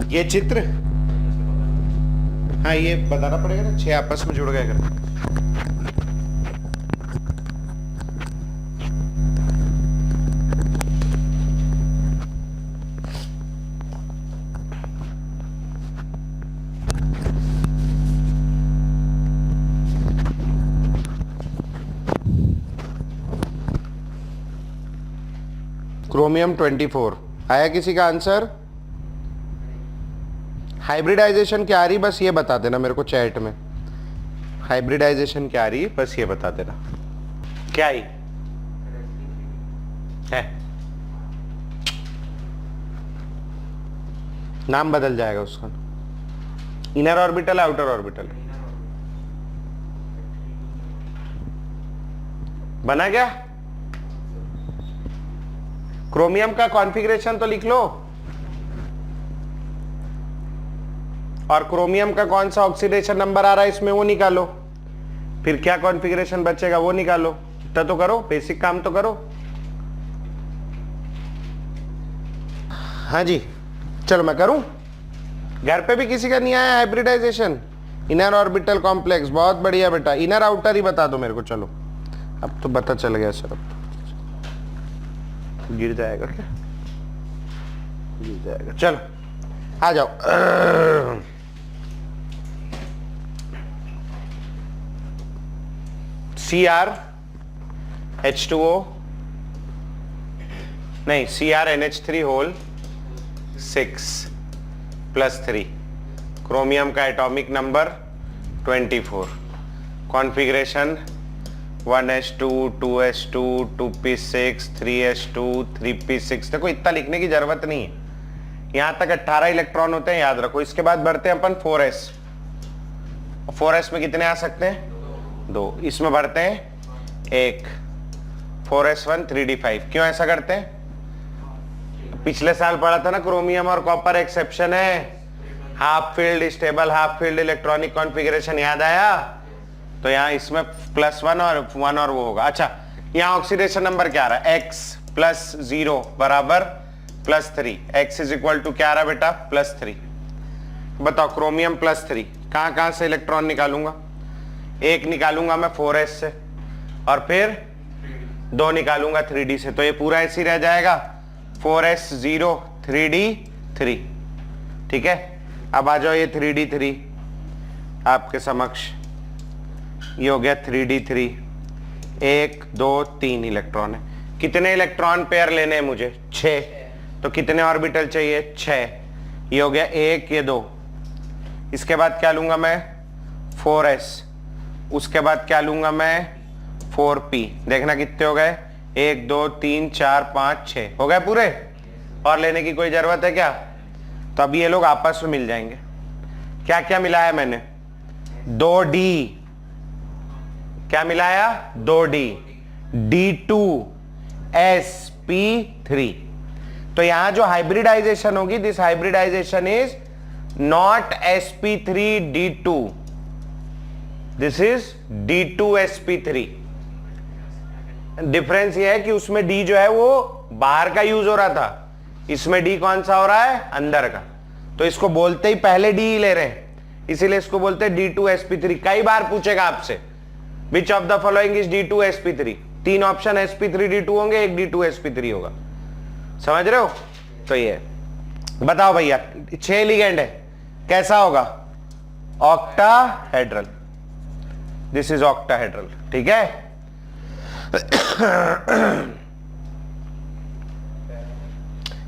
ये चित्र, हाँ, ये बताना पड़ेगा ना, 6 आपस में जुड़ गए कर। क्रोमियम 24 आया किसी का आंसर? हाइब्रिडाइजेशन क्या आ रही, बस ये बता देना मेरे को चैट में। हाइब्रिडाइजेशन क्या आ रही, बस ये बता देना। क्या आई है? नाम बदल जाएगा उसका। इनर ऑर्बिटल, आउटर ऑर्बिटल बना गया। क्रोमियम का कॉन्फ़िगरेशन तो लिख लो, और क्रोमियम का कौन सा ऑक्सीडेशन नंबर आ रहा है इसमें वो निकालो, फिर क्या कॉन्फ़िगरेशन बचेगा वो निकालो। इतना तो करो, बेसिक काम तो करो। हाँ जी, चलो मैं करूं। घर पे भी किसी का नहीं आया हाइब्रिडाइजेशन? इनर ऑर्बिटल कॉम्प्लेक्स, बहुत बढ़िया बेटा। इनर आउटर ही बता दो मेरे को। चलो, अब तो पता चल गया सर। अब गिर जाएगा क्या? गिर जाएगा। चलो आ जाओ। CR H2O नहीं, CR NH3 whole 6 plus 3, chromium का atomic number 24, configuration 1s2 2s2 2p6 3s2 3p6। देखो, इतना लिखने की जरूरत नहीं है, यहां तक 18 इलेक्ट्रॉन होते हैं, याद रखो। इसके बाद बढ़ते हैं अपन 4s। 4s में कितने आ सकते हैं? 2। इसमें बढ़ते हैं 1, 4s1 3d5। क्यों ऐसा करते हैं? पिछले साल पढ़ा था ना, क्रोमियम और कॉपर एक्सेप्शन है, half field stable, half field electronic configuration, याद आया? तो यहाँ इसमें +1 और 1 और वो होगा। अच्छा, यहाँ ऑक्सीडेशन नंबर क्या आ रहा है? x + 0 बराबर +3। x इज इक्वल टू क्या आ रहा है बेटा? +3। बताओ, क्रोमियम +3 कहाँ कहाँ से इलेक्ट्रॉन निकालूंगा? एक निकालूंगा मैं 4s से, और फिर 2 निकालूंगा 3d से। तो ये पूरा ऐसे ही रह जाएगा, 4s 0 3d 3। ठीक है, अब आ जाओ, ये 3d3 आपके समक्ष, ये हो गया 3d3। 1 2 3 इलेक्ट्रॉन है। कितने इलेक्ट्रॉन पेयर लेने हैं मुझे? 6। तो कितने ऑर्बिटल चाहिए? 6। ये हो गया 1, ये 2। इसके बाद क्या लूंगा मैं? 4s। उसके बाद क्या लूंगा मैं? 4p। देखना कितने हो गए? 1 2 3 4 5 6 हो गए पूरे। और लेने की कोई जरूरत है क्या? तो अब ये लोग आपस में मिल जाएंगे। क्या क्या मिलाया मैंने? 2d। क्या मिलाया? 2d, d2 sp3। तो यहां जो हाइब्रिडाइजेशन होगी, this hybridization is not sp3 d2, this is D2sp3। Difference ये है कि उसमें D जो है वो बाहर का यूज हो रहा था, इसमें D कौन सा हो रहा है, अंदर का। तो इसको बोलते ही पहले D ही ले रहे हैं, इसीलिए इसको बोलते हैं D2sp3। कई बार पूछेगा आपसे which of the following is D2sp3। 3 option sp3d2 होंगे, एक D2sp3 होगा, समझ रहे हो। तो ये बताओ भैया, 6 लिगेंड है, कैसा होगा, ऑक्टाहेड्रल। दिस इज ऑक्टाहेड्रल, ठीक है।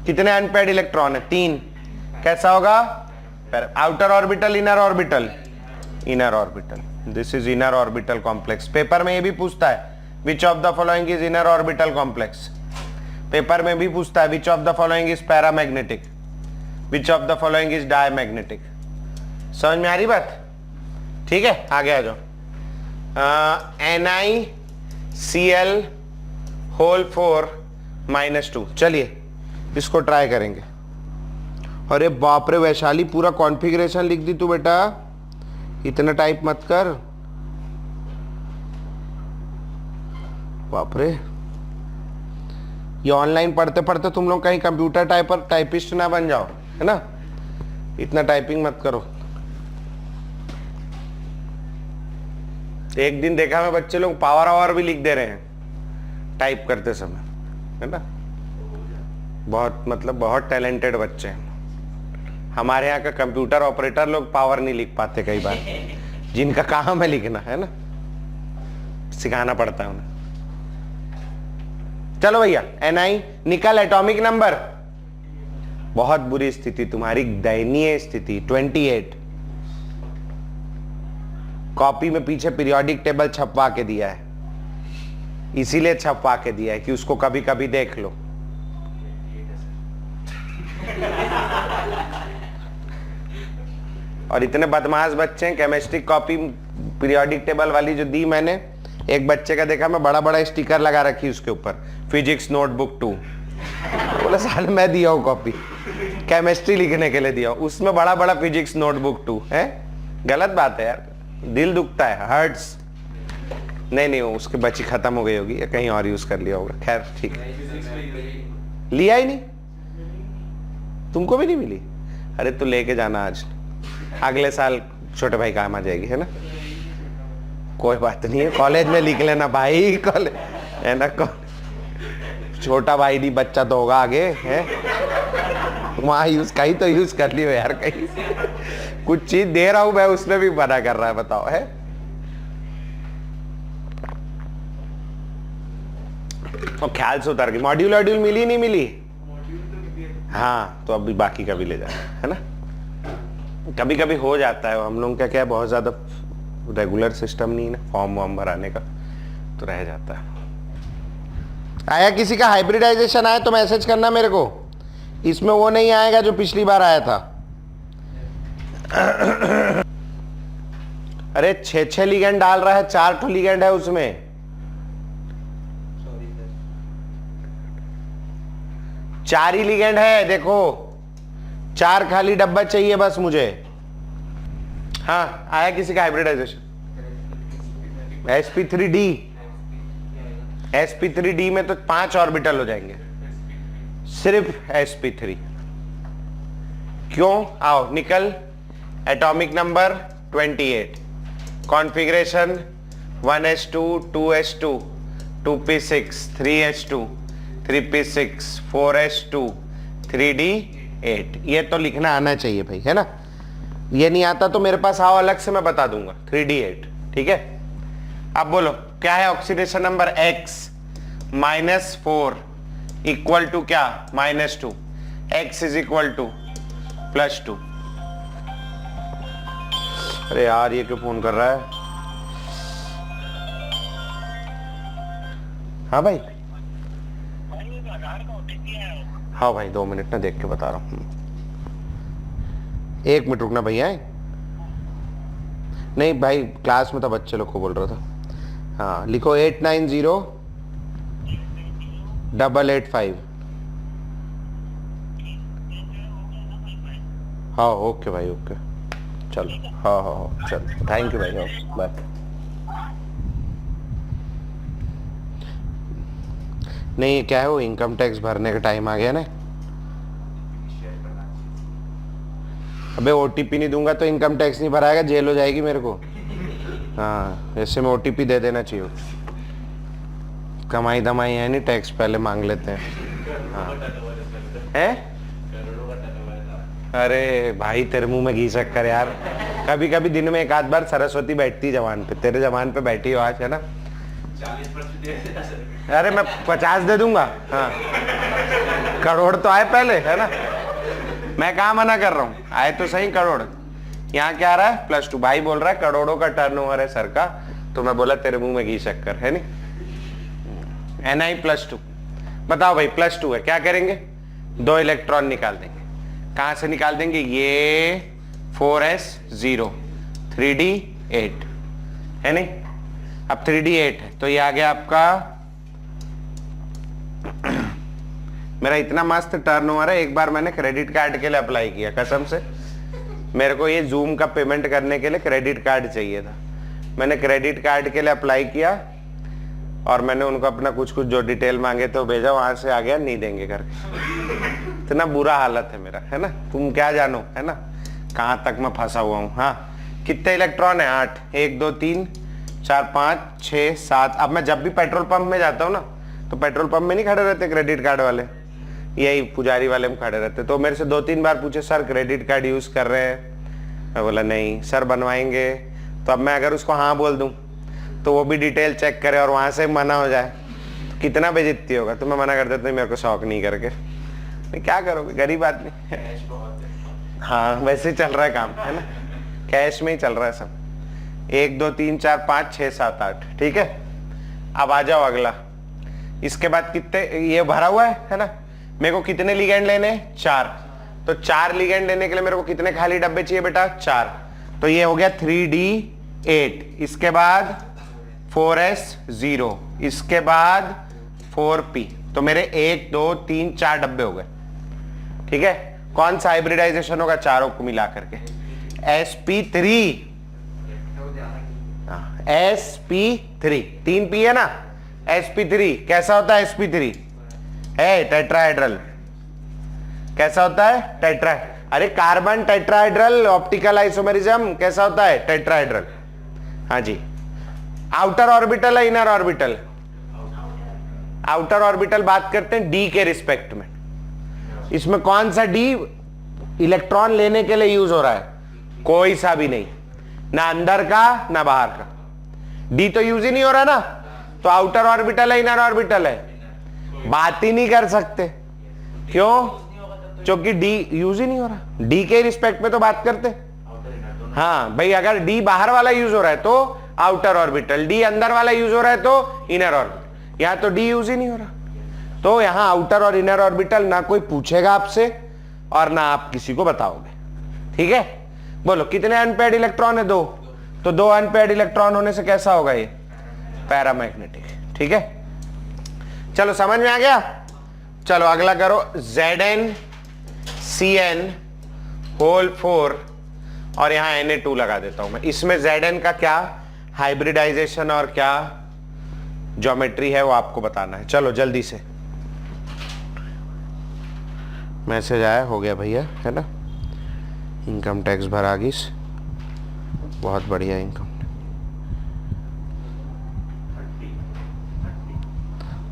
कितने अनपेयर्ड इलेक्ट्रॉन है, 3। कैसा होगा, outer orbital, inner orbital, inner orbital. This is inner orbital complex. Paper में ये भी पूछता है which of the following is inner orbital complex. Paper में भी पूछता है which of the following is paramagnetic, which of the following is diamagnetic. समझ में आ रही बात, ठीक है। आगे आ जाओ। NiCl(4) चलिए इसको ट्राई करेंगे। अरे बाप रे वैशाली, पूरा कॉन्फ़िगरेशन लिख दी तू बेटा, इतना टाइप मत कर, बाप रे। ये ऑनलाइन पढ़ते पढ़ते तुम लोग कहीं कंप्यूटर टाइपिस्ट ना बन जाओ, है ना। इतना टाइपिंग मत करो। एक दिन देखा मैं बच्चे लोग पावर आवर भी लिख दे रहे हैं टाइप करते समय, है ना। बहुत मतलब बहुत टैलेंटेड बच्चे हैं। हमारे यहाँ का कंप्यूटर ऑपरेटर लोग पावर नहीं लिख पाते कई बार, जिनका काम है लिखना, है ना, सिखाना पड़ता है उन्हें। चलो भैया, Ni निकल, एटॉमिक नंबर, बहुत बुरी स्थिति तुम्हारी, दयनीय स्थिति, 28। कॉपी में पीछे पीरियोडिक टेबल छपवा के दिया है, इसीलिए छपवा के दिया है कि उसको कभी कभी देख लो। और इतने बदमाश बच्चे हैं, केमिस्ट्री कॉपी पीरियोडिक टेबल वाली जो दी मैंने, एक बच्चे का देखा मैं, बड़ा बड़ा स्टिकर लगा रखी उसके ऊपर, फिजिक्स नोटबुक 2। बोला साल मैं दिया हूं कॉपी, केमिस्ट्री लिखने के लिए दिया हूं, उसमें बड़ा बड़ा फिजिक्स नोटबुक 2 है। गलत बात है यार, दिल दुखता है, हर्ट्स। नहीं उसके बच्ची खत्म हो गई होगी या कहीं और यूज कर लिया होगा, खैर ठीक है। लिया ही नहीं, तुमको भी नहीं मिली। अरे तो लेके जाना आज, अगले साल छोटे भाई काम आ जाएगी, है ना। कोई बात नहीं है, कॉलेज में लिख लेना भाई, कॉलेज है ना, छोटा भाई नहीं, बच्चा तो होगा आगे, है वहां यूज, कहीं तो यूज कर लियो यार, कहीं कुछ चीज दे रहा हूं मैं, उसमें भी मना कर रहा है, बताओ, है। तो ख्याल से उतर गई। मॉड्यूल मिली नहीं मिली, हाँ, तो अभी बाकी का भी ले जाना, है ना। कभी कभी हो जाता है, हम लोग का क्या बहुत ज्यादा रेगुलर सिस्टम नहीं है ना, फॉर्म वॉर्म भराने का, तो रह जाता है। आया किसी का हाइब्रिडाइजेशन आया तो मैसेज करना मेरे को, इसमें वो नहीं आएगा जो पिछली बार आया था। अरे 6 लिगेंड डाल रहा है, 4 लिगेंड है उसमें, 4 ही लिगेंड है, देखो 4 खाली डब्बा चाहिए बस मुझे। हाँ, आया किसी का हाइब्रिडाइजेशन, sp3d में तो 5 ऑर्बिटल हो जाएंगे, सिर्फ sp3। क्यों, आओ निकल, atomic number 28, configuration 1s2 2s2 2p6 3s2 3p6 4s2 3d8। ये तो लिखना आना चाहिए भाई, है ना। ये नहीं आता तो मेरे पास आओ, अलग से मैं बता दूंगा, 3d8, ठीक है। अब बोलो क्या है oxidation number, x -4 equal to क्या, -2, x इज इक्वल टू +2। अरे यार ये क्यों फोन कर रहा है। हाँ भाई, हाँ भाई 2 मिनट ना, देख के बता रहा हूँ। 1 मिनट रुकना भैया। नहीं भाई, क्लास में था, बच्चे लोग को बोल रहा था। हाँ लिखो 890885। हाँ ओके भाई, ओके। चलो हाँ चलो थैंक यू भाई, बाय। नहीं क्या है वो इनकम टैक्स भरने का टाइम आ गया ना। शेयर करना अबे ओटीपी नहीं दूंगा तो इनकम टैक्स नहीं भराएगा, जेल हो जाएगी मेरे को। हाँ ऐसे में ओटीपी दे देना चाहिए। कमाई दमाई है नहीं, टैक्स पहले मांग लेते हैं। हैं? करोड़ों का टर्नओवर था। अरे भाई तेरे मुंह में घी शक्कर यार। कभी कभी दिन में एक आध बार सरस्वती बैठती है जवान पे, तेरे जवान पे बैठी हो आज, है ना। 40% दे देना सर। अरे मैं 50 दे दूंगा। हाँ करोड़ तो आए पहले, है ना। मैं कहाँ मना कर रहा हूँ, आए तो सही करोड़। यहाँ क्या आ रहा है +2, भाई बोल रहा है करोड़ों का टर्नओवर है सर का, तो मैं बोला तेरे मुंह में घी शक्कर है नहीं। NI +2 बताओ भाई, +2 है, क्या करेंगे 2 इलेक्ट्रॉन निकाल देंगे। कहां से निकाल देंगे, ये 4s0 3d8 है नहीं। अब 3d8 है तो ये आ गया आपका मेरा इतना मस्त टर्नओवर है। एक बार मैंने क्रेडिट कार्ड के लिए अप्लाई किया, कसम से मेरे को ये जूम का पेमेंट करने के लिए क्रेडिट कार्ड चाहिए था। मैंने क्रेडिट कार्ड के लिए अप्लाई किया और मैंने उनको अपना कुछ जो डिटेल मांगे तो भेजा, वहां से आ गया नहीं देंगे करके। इतना बुरा हालत है मेरा, है ना। तुम क्या जानो, है ना, कहां तक मैं फंसा हुआ हूँ। हाँ कितने इलेक्ट्रॉन है, 8, 1 2 3 4 5 6 7। अब मैं जब भी पेट्रोल पंप में जाता हूँ ना, तो पेट्रोल पंप में नहीं खड़े रहते क्रेडिट कार्ड वाले, यही पुजारी वाले में खड़े रहते। तो मेरे से 2-3 बार पूछे सर क्रेडिट कार्ड यूज कर रहे हैं, मैं बोला नहीं। सर बनवाएंगे, तो अब मैं अगर उसको हाँ बोल दूं तो वो भी डिटेल चेक करे और वहां से मना हो जाए, कितना बेइज्जती होगा। तो मैं मना कर देता हूँ, मेरे को शौक नहीं करके। नहीं क्या करोगे, गरीब आदमी। कैश बहुत है। हाँ वैसे ही चल रहा है काम, है ना, कैश में ही चल रहा है सब। 1 2 3 4 5 6 7 8 ठीक है। अब आ जाओ अगला। इसके बाद कितने, ये भरा हुआ है ना। मेरे को कितने लिगेंड लेने, 4। तो 4 लिगेंड लेने के लिए मेरे को कितने खाली डब्बे चाहिए बेटा, 4। तो ये हो गया 3d8, इसके बाद 4s0, इसके बाद 4p। तो मेरे 1 2 3 4 डब्बे हो गए, ठीक है। कौन सा हाइब्रिडाइजेशन होगा, चारों को मिला करके sp3। sp3 3p है ना, sp3 कैसा होता है, sp3 है टेट्राहेड्रल। कैसा होता है, टेट्रा। अरे कार्बन टेट्राहेड्रल, ऑप्टिकल आइसोमेरिज्म कैसा होता है, टेट्राहेड्रल। हाँ जी। आउटर ऑर्बिटल है इनर ऑर्बिटल, आउटर ऑर्बिटल बात करते हैं डी के रिस्पेक्ट में। इसमें कौन सा डी इलेक्ट्रॉन लेने के लिए यूज हो रहा है, कोई सा भी नहीं, ना अंदर का ना बाहर का। डी तो यूज ही नहीं हो रहा ना, तो आउटर ऑर्बिटल है इनर ऑर्बिटल है, बात ही नहीं कर सकते। क्यों, क्योंकि डी यूज ही नहीं हो रहा। डी के रिस्पेक्ट में तो बात करते। हाँ भाई, अगर डी बाहर वाला यूज हो रहा है तो आउटर ऑर्बिटल, डी अंदर वाला यूज हो रहा है तो इनर ऑर्बिटल। यहां तो डी यूज ही नहीं हो रहा, तो यहां आउटर और इनर ऑर्बिटल ना कोई पूछेगा आपसे और ना आप किसी को बताओगे, ठीक है। बोलो कितने अनपेयर्ड इलेक्ट्रॉन है, 2। तो 2 अनपेयर्ड इलेक्ट्रॉन होने से कैसा होगा, ये पैरामैग्नेटिक, ठीक है। चलो समझ में आ गया। चलो अगला करो, ZnCn4 और यहां Na2 लगा देता हूं मैं। इसमें Zn का क्या हाइब्रिडाइजेशन और क्या ज्योमेट्री है वो आपको बताना है। चलो जल्दी से, मैसेज आया, हो गया भैया, है ना। इनकम टैक्स भरा गई, बहुत बढ़िया इनकम।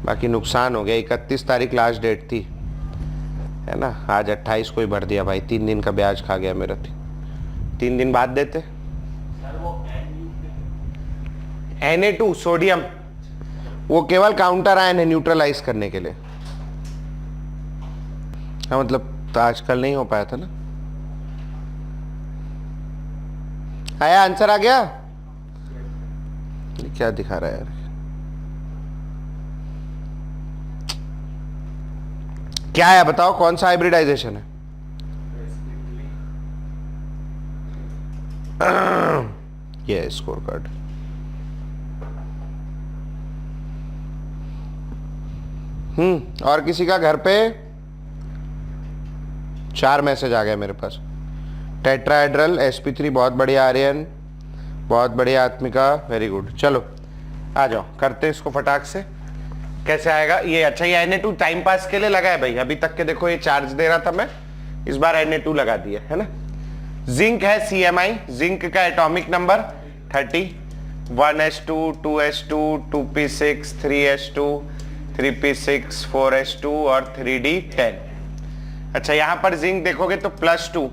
बाकी नुकसान हो गया, 31 तारीख लास्ट डेट थी, है ना। आज 28 को ही भर दिया भाई, 3 दिन का ब्याज खा गया मेरा। 3 दिन बाद देते। Na2 सोडियम, वो केवल काउंटर आयन है न्यूट्रलाइज करने के लिए। हाँ मतलब तो आजकल नहीं हो पाया था ना। आया आंसर आ गया, ये क्या दिखा रहा है यार। क्या है बताओ, कौन सा हाइब्रिडाइजेशन है। ये स्कोर कार्ड। और किसी का घर पे 4 मैसेज आ गया मेरे पास। टेट्राहेड्रल sp3, बहुत बढ़िया आर्यन, बहुत बढ़िया आत्मिका, वेरी गुड। चलो आ जाओ, करते हैं इसको फटाक से। कैसे आएगा ये? अच्छा, ये Na2 टाइम पास के लिए लगा है भाई, अभी तक के देखो ये चार्ज दे रहा था मैं, इस बार Na2 लगा दिया है ना। जिंक है CMI, जिंक का atomic number 30, 1s2, 2s2, 2p6, 3s2, 3p6, 4s2 और 3d10। अच्छा, यहां पर जिंक देखोगे तो +2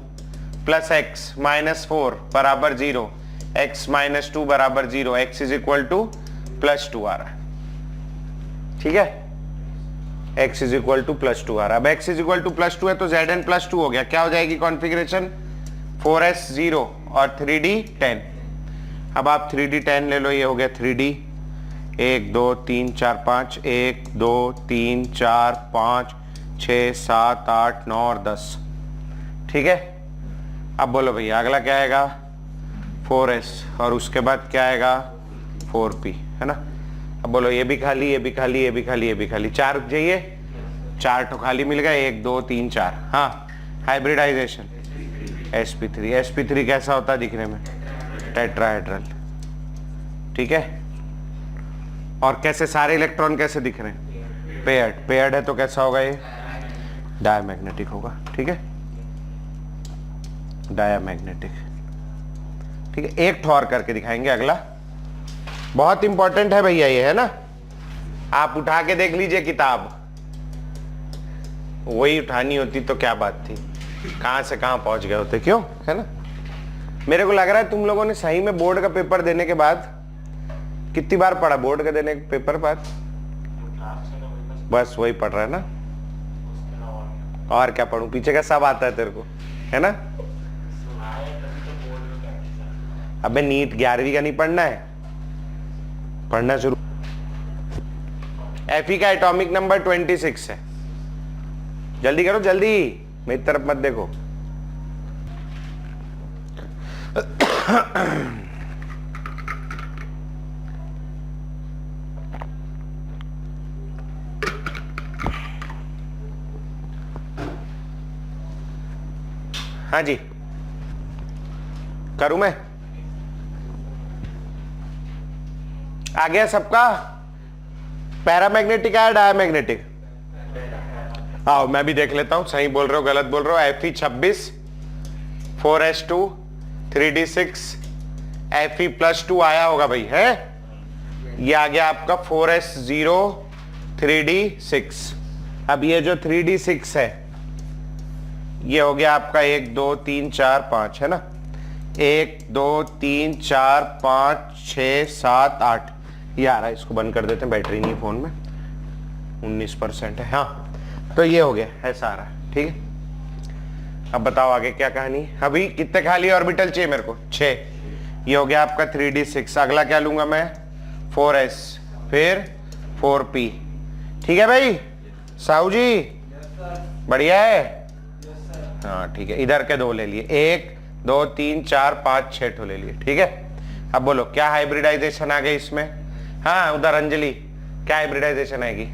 प्लस x -4 बराबर 0, x -2 बराबर 0, x इज इक्वल टू +2 आ रहा है। ठीक है, x इज इक्वल टू +2 आ रहा है। अब x इज इक्वल टू +2 है तो Zn +2 हो गया। क्या हो जाएगी कॉन्फ़िगरेशन? 4s 0 और 3d 10। अब आप 3d 10 ले लो, ये हो गया 3d 1 2 3 4 5, 1 2 3 4 5 6 7 8 9 और 10। ठीक है, अब बोलो भैया अगला क्या आएगा? 4s और उसके बाद क्या आएगा? 4p, है ना। अब बोलो ये भी खाली, ये भी खाली, ये भी खाली, ये भी खाली, 4 चाहिए, 4 तो खाली मिल गए, 1 2 3 4। हाँ, हाइब्रिडाइजेशन sp3। sp3 कैसा होता है दिखने में? टेट्राहेड्रल। ठीक है, और कैसे सारे इलेक्ट्रॉन कैसे दिख रहे हैं? पेयर्ड। पेयर्ड है तो कैसा होगा ये? डायमैग्नेटिक होगा। ठीक है, डायमैग्नेटिक। ठीक है, एक ठोर करके दिखाएंगे अगला, बहुत इंपॉर्टेंट है भैया ये, है ना। आप उठा के देख लीजिए किताब, वही उठानी होती तो क्या बात थी, कहां से कहां पहुंच गए होते, क्यों, है ना। मेरे को लग रहा है तुम लोगों ने सही में बोर्ड का पेपर देने के बाद कितनी बार पढ़ा? बोर्ड का देने के पेपर बाद बस वही पढ़ रहा है ना, और क्या पढ़ूं? पीछे का सब आता है तेरे को, है ना। अबे नीट 11वीं का नहीं पढ़ना है, पढ़ना शुरू। Fe का एटॉमिक नंबर 26 है। जल्दी करो, जल्दी, मेरी तरफ मत देखो। हाँ जी, करूं मैं? आ गया सबका? पैरामैग्नेटिक है डायमैग्नेटिक? आओ मैं भी देख लेता हूं, सही बोल रहे हो गलत बोल रहे हो। Fe 26, 4s2, 3d6, Fe +2 आया होगा भाई, है। ये आ गया आपका 4s0, 3d6। अब ये जो 3d6 है ये हो गया आपका 1 2 3 4 5, है ना। 1 2 3 4 5 6 7 8 ये आ रहा है। इसको बंद कर देते हैं, बैटरी नहीं है फोन में, 19% है। हाँ, तो ये हो गया, ऐसा आ रहा है। ठीक है, अब बताओ आगे क्या कहानी। अभी कितने खाली ऑर्बिटल चाहिए मेरे को? 6। ये हो गया आपका 3d6। अगला क्या लूंगा मैं? 4s, फिर 4p। ठीक है भाई साहू जी, बढ़िया है। हाँ ठीक है, इधर के 2 ले लिए, 1 2 3 4 5 6 ठो ले लिए। ठीक है, अब बोलो क्या हाइब्रिडाइजेशन आ गई इसमें? हाँ उधर अंजलि, क्या हाइब्रिडाइजेशन आएगी?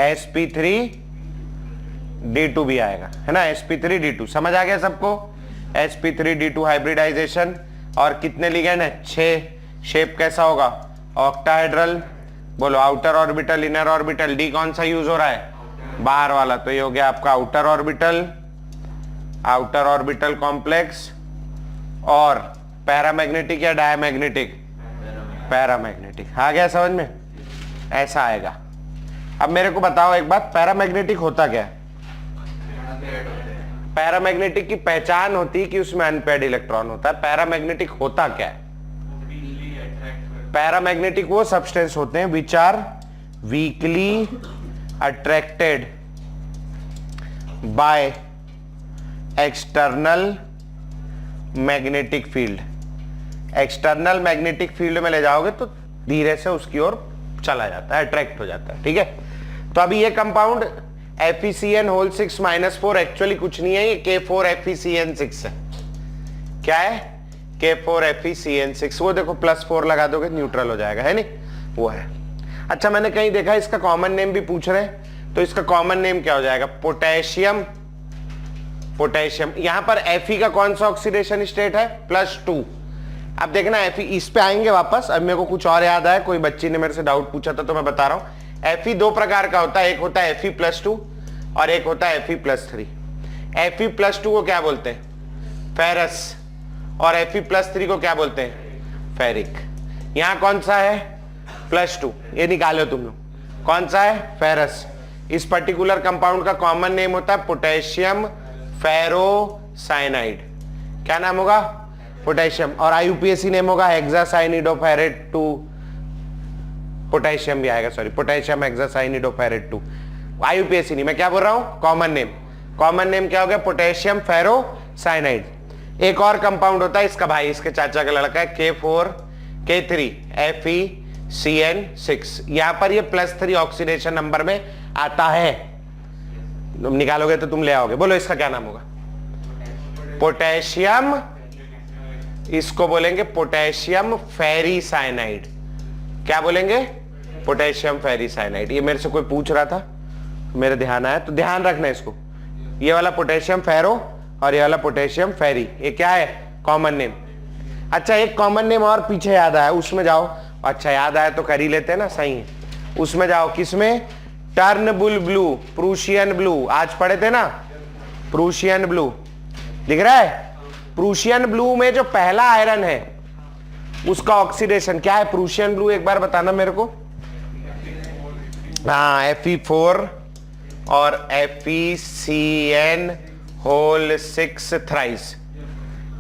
sp3 d2 भी आएगा, है ना। sp3 d2 समझ आ गया सबको? sp3 d2 hybridisation. और कितने लिगेंड है? 6। शेप कैसा होगा? ऑक्टाहेड्रल। बोलो outer orbital, inner orbital, D कौन सा यूज हो रहा है? बाहर वाला। तो ये हो गया आपका outer orbital, outer orbital complex. और पैरामैग्नेटिक या डायमैग्नेटिक? पैरामैग्नेटिक। आ गया समझ में? ऐसा आएगा। अब मेरे को बताओ एक बात, पैरामैग्नेटिक होता क्या है? पैरामैग्नेटिक की पहचान होती है कि उसमें अनपेयर्ड इलेक्ट्रॉन होता है। पैरामैग्नेटिक होता क्या है? पैरामैग्नेटिक वो सब्सटेंस होते हैं which are weakly attracted by external magnetic field. External magnetic field में ले जाओगे तो धीरे से उसकी ओर चला जाता है, अट्रैक्ट हो जाता है। ठीक है, तो अभी ये कंपाउंड FeCN6-4 एक्चुअली कुछ नहीं है, ये K4FeCN6 है। क्या है? K4FeCN6। वो देखो +4 लगा दोगे न्यूट्रल हो जाएगा, है नहीं, वो है। अच्छा मैंने कहीं देखा इसका कॉमन नेम भी पूछ रहे हैं, तो इसका कॉमन नेम क्या हो जाएगा? Potassium potassium. यहां पर Fe का कौन सा ऑक्सीडेशन स्टेट है? +2। अब देखना Fe, इस पे आएंगे वापस। अब मेरे को कुछ और याद आया, कोई बच्ची ने मेरे से डाउट पूछा था तो मैं बता रहा हूं। Fe दो प्रकार का होता है, एक होता है Fe+2 और एक होता है Fe+3। Fe+2 को क्या बोलते हैं? फेरस। और Fe+3 को क्या बोलते हैं? फेरिक। यहां कौन सा है? +2, ये निकालो तुम लोग। कौन सा है? फेरस। इस पर्टिकुलर कंपाउंड का कॉमन नेम होता है पोटेशियम फेरोसाइनाइड। क्या नाम होगा? पोटेशियम। और IUPAC नेम होगा हेक्सासाइनिडोफेरेट 2। पोटेशियम भी आएगा, सॉरी, पोटेशियम हेक्सासाइनिडोफेरेट 2। IUPAC नहीं, मैं क्या बोल रहा हूं? Common name. कॉमन नेम क्या हो गया? Potassium ferrocyanide. एक और कंपाउंड होता है इसका भाई, इसके चाचा का लड़का है, K4K3 FeCN6। यहां पर ये +3 ऑक्सीडेशन नंबर में आता है। तुम निकालोगे तो तुम ले आओगे। बोलो इसका क्या नाम होगा? पोटेशियम, इसको बोलेंगे पोटेशियम फेरीसाइनाइड। क्या बोलेंगे? Potassium ferricyanide. ये मेरे से कोई पूछ रहा था, मेरे ध्यान आया, तो ध्यान रखना इसको। ये वाला पोटेशियम फेरो और ये वाला पोटेशियम फेरी, ये क्या है? Common name. अच्छा, एक कॉमन नेम और पीछे याद आया, उसमें जाओ। अच्छा, याद आया तो कर ही लेते हैं ना, सही है। उसमें जाओ, किसमें? Turnbull blue, Prussian blue. आज पढ़े थे ना, प्रूशियन ब्लू। दिख रहा है? प्रूशियन ब्लू में जो पहला आयरन है उसका ऑक्सीडेशन क्या है? प्रूशियन ब्लू एक बार बताना मेरे को। हाँ, Fe4 और FeCN6 थ्राइस,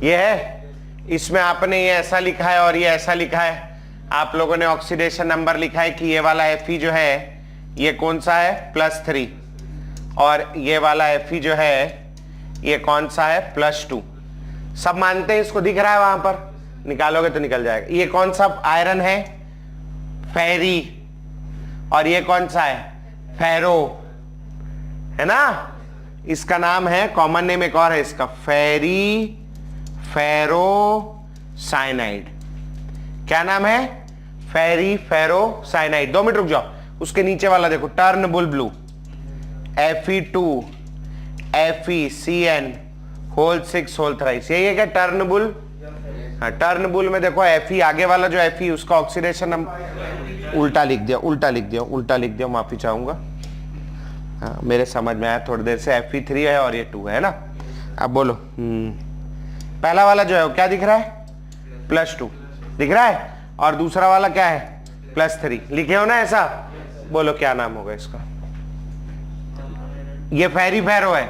ये है। इसमें आपने ये ऐसा लिखा है और ये ऐसा लिखा है। आप लोगों ने ऑक्सीडेशन नंबर लिखा है कि ये वाला Fe जो है ये कौन सा है? +3। और ये वाला Fe जो है ये कौन सा है? +2। सब मानते हैं इसको, दिख रहा है वहां पर, निकालोगे तो निकल जाएगा। ये कौन सा आयरन है? फेरी। और ये कौन सा है? फेरो, है ना? इसका नाम है, कॉमन नेम एक और है इसका, फेरोसाइनाइड। क्या नाम है? फेरोसाइनाइड। 2 मिनट रुक जाओ, उसके नीचे वाला देखो, Turnbull blue, Fe2 FeCN6 thrice. यही है क्या? टर्नबुल। हाँ, टर्नबुल में देखो Fe, आगे वाला जो Fe उसका ऑक्सीडेशन उल्टा लिख दिया, उल्टा लिख दिया, उल्टा लिख दिया, माफी चाहूंगा। हाँ, मेरे समझ में आया थोड़ी देर से। Fe3 है और ये 2 है ना। अब बोलो, पहला वाला जो है वो क्या दिख रहा है? +2 दिख रहा है। और दूसरा वाला क्या है? +3। लिखे हो ना ऐसा? बोलो क्या नाम होगा इसका? ये फेरी फेरो है,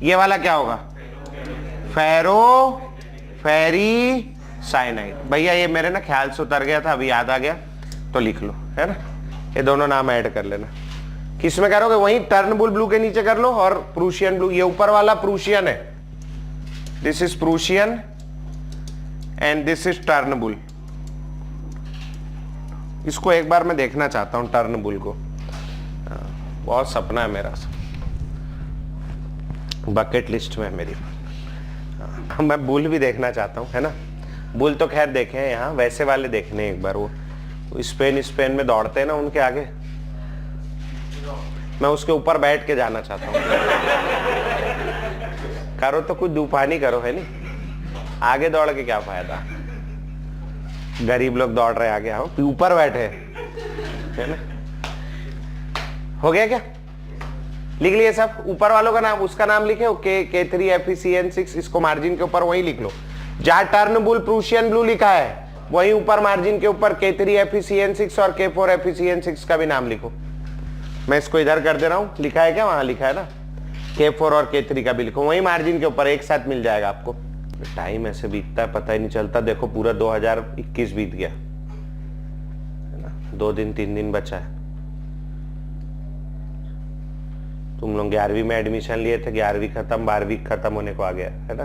ये वाला क्या होगा? फेरी साइनाइड। भैया ये मेरे ना ख्याल से उतर गया था, अभी याद आ गया तो लिख लो, है ना। ये दोनों नाम ऐड कर लेना। किस में करोगे? वहीं टर्नबुल ब्लू के नीचे कर लो। और प्रूशियन ब्लू, ये ऊपर वाला प्रूशियन है, this is Prussian and this is Turnbull. इसको एक बार मैं देखना चाहता हूं, टर्नबुल को। बहुत सपना है मेरा, बकेट लिस्ट में मेरी। मैं बुल भी देखना चाहता हूँ, है ना। बुल तो खैर देखे हैं यहाँ, वैसे वाले देखने एक बार। वो स्पेन में दौड़ते हैं ना, उनके आगे मैं उसके ऊपर बैठ के जाना चाहता हूँ। करो तो कुछ दूपानी करो, है नहीं? आगे दौड़ के क्या फायदा? गरीब लोग दौड़ रहे आगे, आओ ऊपर बैठे, है ना। हो गया क्या? लिख लिए सब? ऊपर वालों का नाम, उसका नाम लिखे, K3 FeCN6, इसको मार्जिन के ऊपर वही लिख लो जहां टर्नबुल प्रूशियन ब्लू लिखा है, वही ऊपर मार्जिन के ऊपर K3 FeCN6 और K4 FeCN6 का भी नाम लिखो। मैं इसको इधर कर दे रहा हूं, लिखा है क्या? वहां लिखा है ना, K4 और K3 का भी लिखो वही मार्जिन के ऊपर, एक साथ मिल जाएगा आपको। टाइम ऐसे बीतता है पता ही नहीं चलता। देखो पूरा 2021 बीत गया, है ना। 2 दिन 3 दिन बचा है। तुम लोग 11वीं में एडमिशन लिए थे, 11वीं खत्म, 12वीं खत्म होने को आ गया, है ना।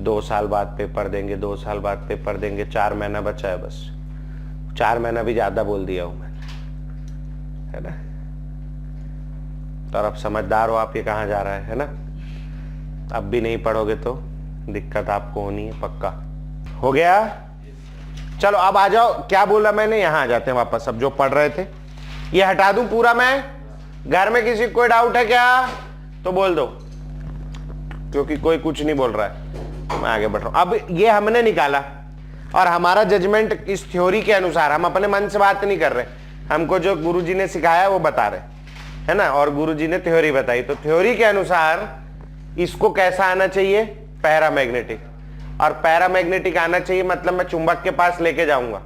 2 साल बाद पेपर देंगे, 2 साल बाद पेपर देंगे, 4 महीना बचा है बस। 4 महीना भी ज्यादा बोल दिया हूं मैंने, है ना। तो अब समझदार हो आप, ये कहाँ जा रहा है ना। अब भी नहीं पढ़ोगे तो दिक्कत आपको होनी है, पक्का। हो गया? चलो अब आ जाओ, क्या बोला मैंने, यहां आ जाते हैं वापस। अब जो पढ़ रहे थे ये हटा दूं पूरा मैं? घर में किसी को कोई डाउट है क्या तो बोल दो। क्योंकि कोई कुछ नहीं बोल रहा है, मैं आगे बढ़ रहा हूं। अब ये हमने निकाला और हमारा जजमेंट इस थ्योरी के अनुसार, हम अपने मन से बात नहीं कर रहे, हमको जो गुरुजी ने सिखाया वो बता रहे है ना, और गुरुजी ने थ्योरी बताई। तो थ्योरी के अनुसार इसको कैसा आना चाहिए, पैरामैग्नेटिक, और पैरामैग्नेटिक आना चाहिए मतलब मैं चुंबक के पास लेके जाऊंगा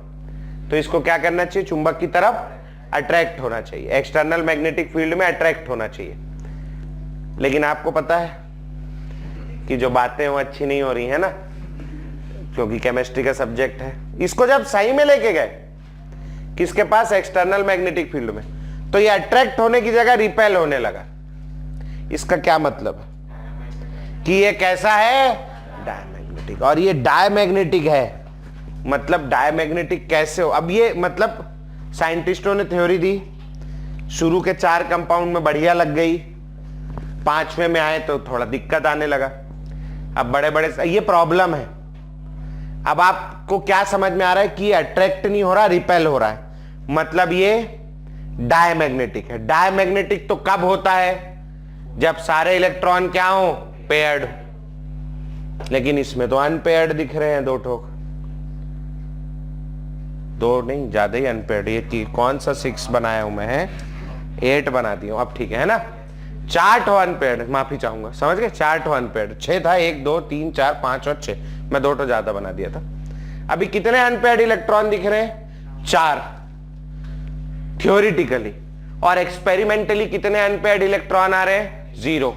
तो इसको क्या करना चाहिए, चुंबक की तरफ अट्रैक्ट होना चाहिए, एक्सटर्नल मैग्नेटिक फील्ड में अट्रैक्ट होना चाहिए। लेकिन आपको पता है कि जो बातें वो अच्छी नहीं हो रही है ना, क्योंकि केमिस्ट्री का सब्जेक्ट है। इसको जब सही में लेके गए किसके पास, एक्सटर्नल मैग्नेटिक फील्ड में, तो ये अट्रैक्ट होने की जगह रिपेल होने लगा। इसका क्या मतलब है कि ये कैसा है, डायमैग्नेटिक, और ये डायमैग्नेटिक है। मतलब डायमैग्नेटिक कैसे हो, अब ये मतलब साइंटिस्टों ने थ्योरी दी, शुरू के 4 कंपाउंड में बढ़िया लग गई, 5वें में आए तो थोड़ा दिक्कत आने लगा। अब बड़े बड़े ये प्रॉब्लम है। अब आपको क्या समझ में आ रहा है कि अट्रैक्ट नहीं हो रहा, रिपेल हो रहा है, मतलब ये डायमैग्नेटिक है। डायमैग्नेटिक तो कब होता है, जब सारे इलेक्ट्रॉन क्या हो, पेयर्ड। लेकिन इसमें तो अनपेयर्ड दिख रहे हैं, 2 ठोक, 2 नहीं ज्यादा ही अनपेयर्ड। ये कि कौन सा 6 बनाया हूं मैं, 8 बना दिया हूं, अब ठीक है ना। 4 ठो अनपेयर्ड, माफी चाहूंगा, समझ गए, 4 ठो अनपेयर्ड, 6 था, 1 2 3 4 5 और 6, मैं 2 ठो ज्यादा बना दिया था। अभी कितने अनपेयर्ड इलेक्ट्रॉन दिख रहे हैं, 4 थ्योरिटिकली, और एक्सपेरिमेंटली कितने अनपेयर्ड इलेक्ट्रॉन आ रहे हैं, 0।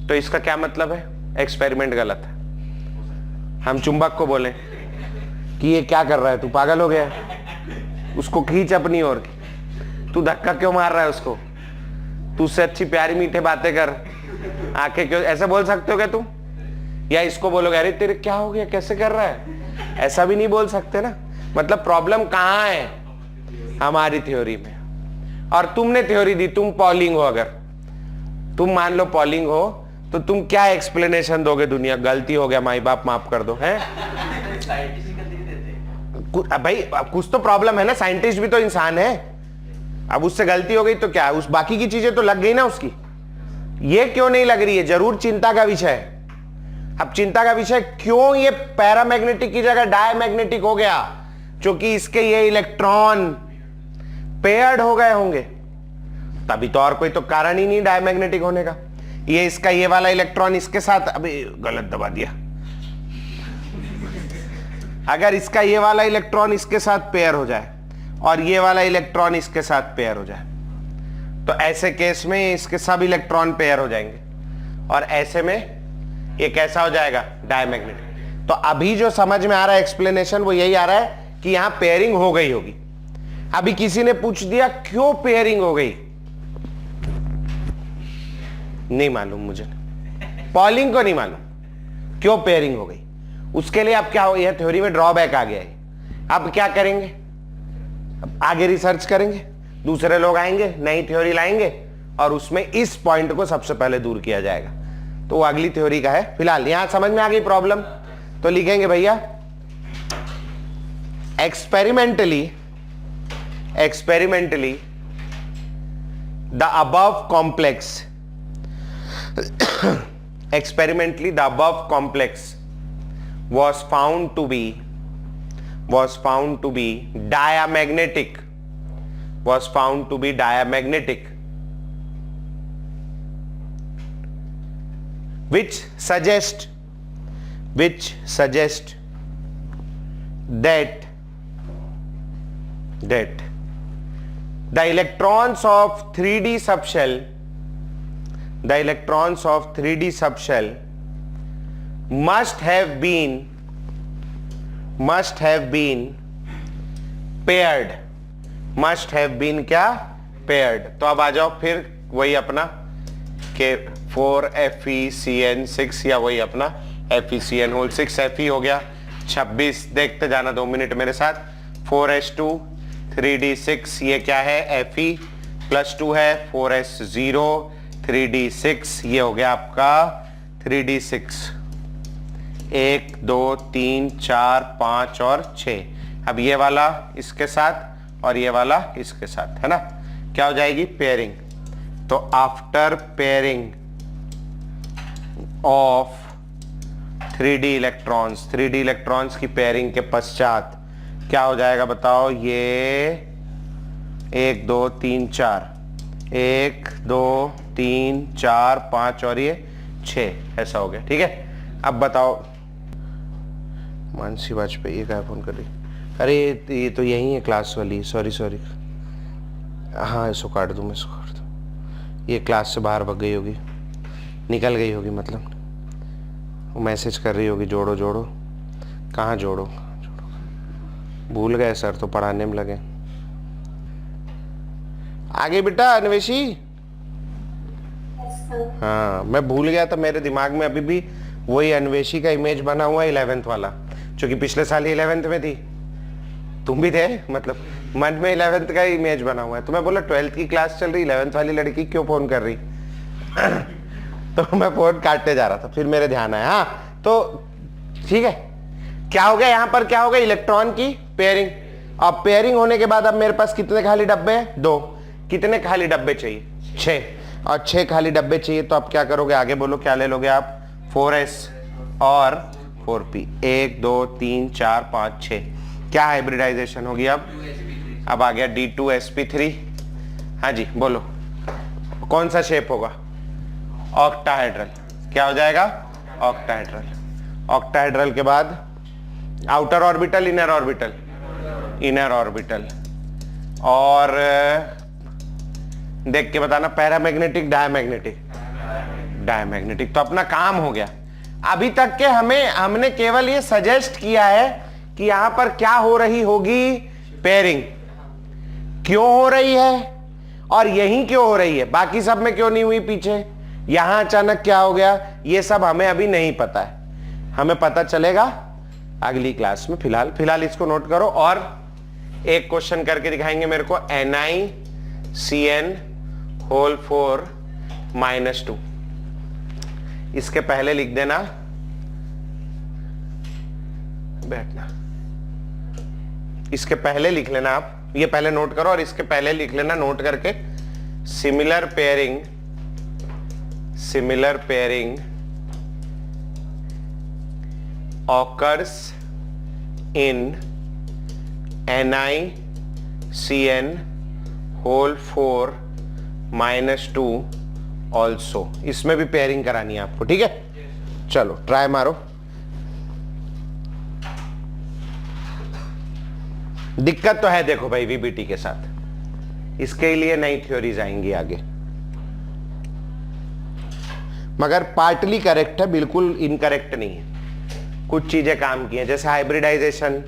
तो इसका क्या मतलब है, एक्सपेरिमेंट गलत है। हम चुंबक को बोले कि ये क्या कर रहा है, तू पागल हो गया, उसको खींच अपनी ओर, तू धक्का क्यों मार रहा है उसको, तू उससे अच्छी प्यारी मीठे बातें कर, आंखें क्यों, ऐसे बोल सकते हो क्या तुम? या इसको बोलोगे अरे तेरे क्या हो गया, कैसे कर रहा है, ऐसा भी नहीं बोल सकते ना। मतलब प्रॉब्लम कहां है, हमारी थ्योरी में। और तुमने थ्योरी दी, तुम पॉलिंग हो, अगर तुम मान लो पॉलिंग हो तो तुम क्या एक्सप्लेनेशन दोगे, दुनिया गलती हो गया, माई बाप माफ कर दो, है भाई, कुछ तो प्रॉब्लम है ना, साइंटिस्ट भी तो इंसान है। अब उससे गलती हो गई तो क्या, उस बाकी की चीजें तो लग गई ना उसकी, ये क्यों नहीं लग रही है, जरूर चिंता का विषय है। अब चिंता का विषय क्यों ये पैरामैग्नेटिक की जगह डायमैग्नेटिक हो गया, क्योंकि इसके ये इलेक्ट्रॉन पेयर्ड हो गए होंगे, तभी तो, और कोई तो कारण ही नहीं डायमैग्नेटिक होने का। ये इसका ये वाला इलेक्ट्रॉन इसके साथ, अभी गलत दबा दिया, अगर इसका ये वाला इलेक्ट्रॉन इसके साथ पेयर हो जाए और ये वाला इलेक्ट्रॉन इसके साथ पेयर हो जाए, तो ऐसे केस में इसके सब इलेक्ट्रॉन पेयर हो जाएंगे, और ऐसे में ये कैसा हो जाएगा, डायमैग्नेटिक। तो अभी जो समझ में आ रहा है एक्सप्लेनेशन वो यही आ रहा है कि यहां पेयरिंग हो गई होगी। अभी किसी ने पूछ दिया क्यों पेयरिंग हो गई, नहीं मालूम मुझे, पॉलिंग को नहीं मालूम क्यों पेयरिंग हो गई। उसके लिए अब क्या हो, यह थ्योरी में ड्रॉबैक आ गया है। अब क्या करेंगे, अब आगे रिसर्च करेंगे, दूसरे लोग आएंगे, नई थ्योरी लाएंगे, और उसमें इस पॉइंट को सबसे पहले दूर किया जाएगा। तो वो अगली थ्योरी का है। फिलहाल यहां समझ में आ गई प्रॉब्लम, तो लिखेंगे भैया experimentally the above complex experimentally the above complex was found to be diamagnetic, which suggest that the electrons of 3D subshell must have been paired, क्या paired। तो अब आ जाओ फिर वही अपना के 4FeCN6 या वही अपना FeCN6 Fe हो गया 26, देखते जाना 2 मिनट मेरे साथ। 4s2 3d6 ये क्या है, Fe+2 है, 4s0 3d6 ये हो गया आपका 3d6, 1 2 3 4 5 और 6। अब ये वाला इसके साथ और ये वाला इसके साथ, है ना, क्या हो जाएगी, पेयरिंग। तो after pairing of 3D electrons, 3D electrons की पेयरिंग के पश्चात क्या हो जाएगा बताओ? ये 1 2 3 4, 1 2 3 4 5 और ये 6, ऐसा हो गया। ठीक है, अब बताओ मानसी वाजपेयी, ये क्या फोन कर रही? अरे ये तो यही है क्लास वाली, सॉरी सॉरी। हाँ इसको काट दूँ, मैं इसको काट दूँ। ये क्लास से बाहर भाग गई होगी, निकल गई होगी, मतलब वो मैसेज कर रही होगी जोड़ो जोड़ो। कहाँ जोड़ो, भूल गए सर तो पढ़ाने में लगे। आगे बेटा अन्वेषी। हाँ मैं भूल गया था, मेरे दिमाग में अभी भी वही अन्वेषी का इमेज बना हुआ है 11th वाला, जो कि पिछले साल 11th में थी। तुम भी थे, मतलब मन में 11th का इमेज बना हुआ है। तो मैं बोला 12th की क्लास चल रही, 11th वाली लड़की क्यों फोन कर रही? तो मैं फोन काटते जा रहा था, फिर मेरे ध्यान आया। हाँ तो ठीक है, क्या हो गया यहाँ पर? क्या हो गया? इलेक्ट्रॉन की पेयरिंग। अब पेयरिंग होने के बाद अब मेरे पास कितने खाली डब्बे हैं? 2। कितने खाली डब्बे चाहिए? 6। और 6 खाली डब्बे चाहिए, तो अब क्या करोगे? आगे बोलो क्या ले लोगे आप? 4s और 4p। 1 2 3 4 5 6। क्या हाइब्रिडाइजेशन होगी अब आ गया D2sp3। हाँ जी बोलो, कौन सा शेप होगा? ऑक्टाहेड्रल। क्या हो जाएगा? ऑक्टाहेड्रल। ऑक्टाहेड्रल के बाद outer orbital, inner orbital? Inner orbital. और देख के बताना, पैरामैग्नेटिक, डायमैग्नेटिक? डायमैग्नेटिक। तो अपना काम हो गया। अभी तक के हमने केवल ये सजेस्ट किया है कि यहां पर क्या हो रही होगी? पेयरिंग। क्यों हो रही है और यहीं क्यों हो रही है, बाकी सब में क्यों नहीं हुई पीछे? यहां अचानक क्या हो गया, ये सब हमें अभी नहीं पता है, हमें पता चलेगा अगली क्लास में। फिलहाल इसको नोट करो। और एक क्वेश्चन करके दिखाएंगे मेरे को, NiCN होल 4 -2। इसके पहले लिख देना, बैठना, इसके पहले लिख लेना आप, ये पहले नोट करो और इसके पहले लिख लेना नोट करके, similar pairing occurs in NiCN whole 4 -2 also. इसमें भी पेयरिंग करानी है आपको, ठीक है? चलो ट्राई मारो। दिक्कत तो है देखो भाई वीबीटी के साथ, इसके लिए नई थ्योरीज आएंगी आगे, मगर पार्टली करेक्ट है, बिल्कुल इनकरेक्ट नहीं है। कुछ चीजें काम की हैं, जैसे हाइब्रिडाइजेशन,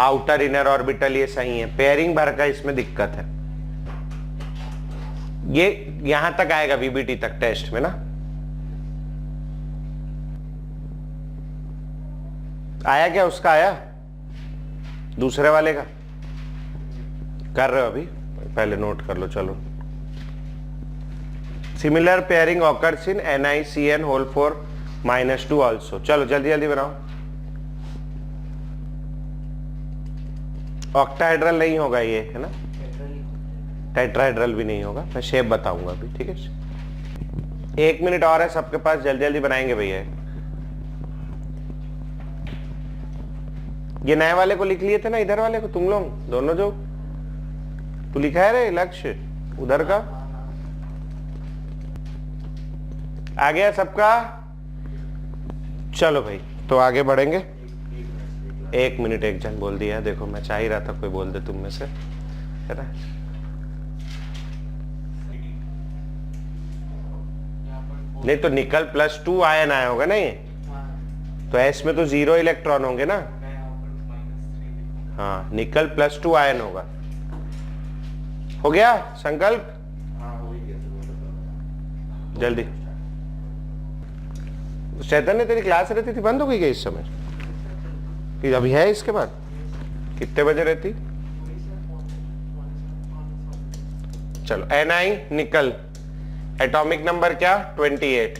आउटर इनर ऑर्बिटल, ये सही है। पेयरिंग भर का इसमें दिक्कत है। ये यहां तक आएगा वीबीटी तक टेस्ट में ना। आया क्या उसका? आया दूसरे वाले का? कर रहे हो अभी? पहले नोट कर लो। चलो, similar pairing occurs in NiCN whole 4 -2 also. चलो जल्दी जल्दी बनाओ। ऑक्टाहेड्रल नहीं होगा ये, है ना? टेट्राहेड्रल भी नहीं होगा। मैं शेप बताऊंगा अभी, ठीक है? 1 मिनट और है सबके पास, जल्दी जल्दी बनाएंगे भैया। ये नए वाले को लिख लिए थे ना, इधर वाले को तुम लोग दोनों, जो तू लिखा है रे लक्ष्य उधर का, आ गया सबका? चलो भाई तो आगे बढ़ेंगे। 1 मिनट, एक जन बोल दिया, देखो मैं चाह ही रहा था कोई बोल दे तुम में से, है ना? नहीं तो निकल +2 आयन आया होगा ना ये, तो एस में तो 0 इलेक्ट्रॉन होंगे ना। हाँ निकल +2 आयन होगा। हो गया संकल्प? जल्दी। चैतन्य तेरी क्लास रहती थी, बंद हो गई क्या इस समय? कि अभी है इसके बाद? कितने बजे रहती? चलो Ni निकल, एटॉमिक नंबर क्या? 28।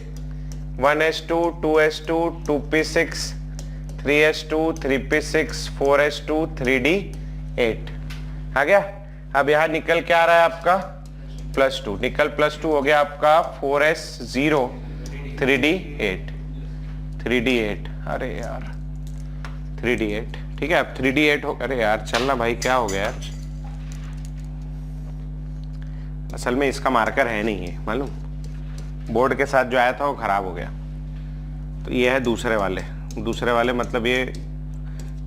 1s2 2s2 2p6 3s2 3p6 4s2 3d8। आ गया? अब यहां निकल क्या आ रहा है आपका? +2। निकल +2 हो गया आपका 4s0 3d8। 3d8, अरे यार 3d8, ठीक है। अब 3d8 हो, अरे यार चलना भाई, क्या हो गया यार। असल में इसका मार्कर है नहीं है, मालूम, बोर्ड के साथ जो आया था वो खराब हो गया। तो ये है दूसरे वाले मतलब ये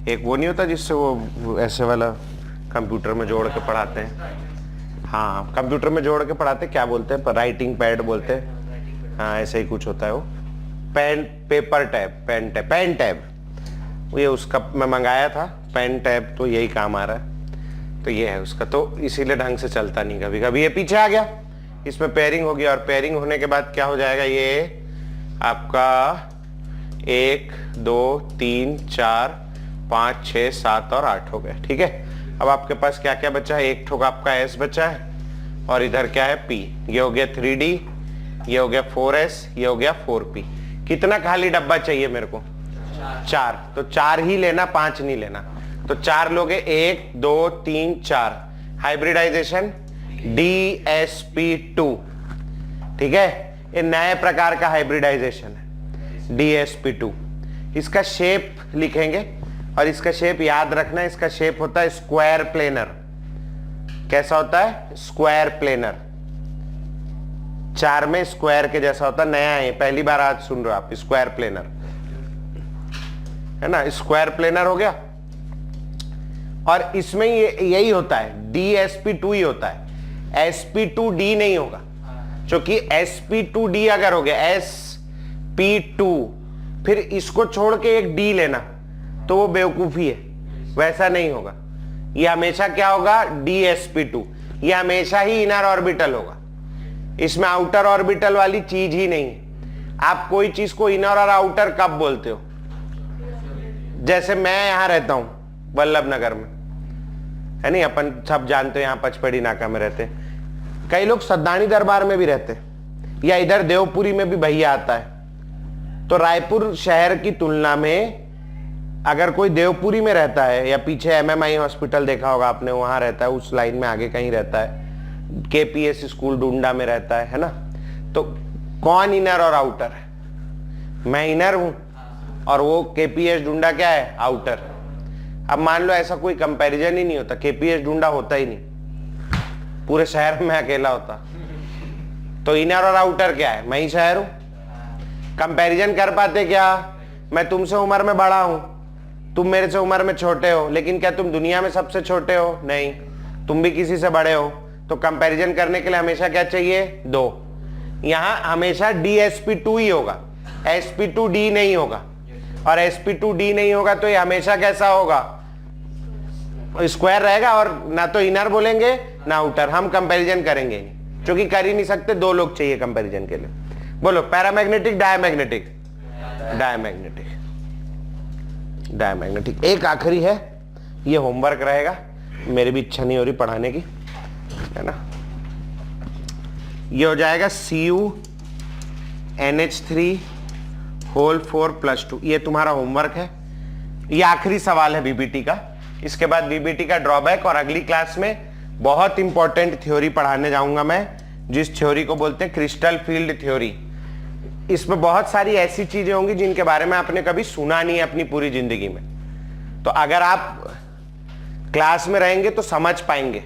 एक वो नहीं होता जिससे वो ऐसे वाला कंप्यूटर में जोड़ के पढ़ाते हैं। हाँ, कंप्यूटर में जोड़ के पढ़ाते, क्या बोलते हैं, राइटिंग पैड बोलते हैं। हाँ, ऐसे ही कुछ होता है वो। पेन टैब ये उसका मैं मंगाया था, पेन टैब, तो यही काम आ रहा है। तो ये है उसका, तो इसीलिए ढंग से चलता नहीं, कभी कभी ये पीछे आ गया। इसमें पेयरिंग हो गया, और पेयरिंग होने के बाद क्या हो जाएगा, ये आपका 1 2 3 4 5 6 7 और 8 हो गया, ठीक है। अब आपके पास क्या क्या बचा है, एक ठोक आपका S बचा है, और इधर क्या है P। ये हो गया 3D, ये हो गया 4S, ये हो गया 4P। कितना खाली डब्बा चाहिए मेरे को, 4। तो 4 ही लेना, 5 नहीं लेना। तो 4 लोगे, 1 2 3 4, हाइब्रिडाइजेशन DSP2, ठीक है। ये नए प्रकार का हाइब्रिडाइजेशन है DSP2। इसका शेप लिखेंगे, और इसका शेप याद रखना, इसका शेप होता है स्क्वायर प्लेनर। कैसा होता है, स्क्वायर प्लेनर। 4 में स्क्वायर के जैसा होता है, नया है, पहली बार आज सुन रहे हो आप, स्क्वायर प्लेनर है ना। स्क्वायर प्लेनर हो गया, और इसमें यही होता है, DSP2 ही होता है, SP2D नहीं होगा। क्योंकि SP2D अगर हो गया, SP2 फिर इसको छोड़ के एक D लेना, तो वो बेवकूफी है, वैसा नहीं होगा। ये हमेशा क्या होगा, DSP2। ये हमेशा ही इनर ऑर्बिटल होगा, इसमें आउटर ऑर्बिटल वाली चीज ही नहीं है। आप कोई चीज को इनर और आउटर कब बोलते हो, जैसे मैं यहां रहता हूं वल्लभ नगर में, है नहीं, अपन सब जानते हो, यहां पचपेड़ी नाका में रहते हैं। कई लोग सद्दानी दरबार में भी रहते हैं, या इधर देवपुरी में भी भैया आता है। तो रायपुर शहर की तुलना में अगर कोई देवपुरी में रहता है, या पीछे MMI हॉस्पिटल देखा होगा आपने, वहां रहता है, उस लाइन में आगे कहीं रहता है, KPS स्कूल डुंडा में रहता है ना। तो कौन इनर और आउटर है, मैं इनर हूं, और वो KPS डुंडा क्या है, आउटर। अब मान लो ऐसा कोई कंपैरिजन ही नहीं होता, KPS डुंडा होता ही नहीं, पूरे शहर में अकेला होता। तो इनर और आउटर क्या है, मैं ही शहर हूं। कंपैरिजन कर पाते क्या, मैं तुमसे उम्र में बड़ा हूं, तुम मेरे से उम्र में छोटे हो, लेकिन क्या तुम दुनिया में सबसे छोटे हो, नहीं, तुम भी किसी से बड़े हो। तो कंपैरिजन करने के लिए हमेशा क्या चाहिए, 2। यहां हमेशा DSP2 ही होगा, SP2D नहीं होगा। और SP2D नहीं होगा तो ये हमेशा कैसा होगा, स्क्वायर रहेगा, और ना तो इनर बोलेंगे ना आउटर। हम कंपैरिजन करेंगे नहीं, क्योंकि कर ही नहीं सकते, 2 लोग चाहिए कंपैरिजन के लिए। बोलो, पैरामैग्नेटिक डायमैग्नेटिक, डायमैग्नेटिक। एक आखिरी है, ये होमवर्क रहेगा, मेरी भी इच्छा नहीं हो रही पढ़ाने की, है ना। ये हो जाएगा CuNH3 होल 4+2। ये तुम्हारा होमवर्क है, ये आखिरी सवाल है BBT का। इसके बाद BBT का ड्रॉबैक, और अगली क्लास में बहुत इंपॉर्टेंट थ्योरी पढ़ाने जाऊंगा मैं, जिस थ्योरी को बोलते हैं क्रिस्टल फील्ड थ्योरी। इसमें बहुत सारी ऐसी चीजें होंगी जिनके बारे में आपने कभी सुना नहीं है अपनी पूरी जिंदगी में। तो अगर आप क्लास में रहेंगे तो समझ पाएंगे,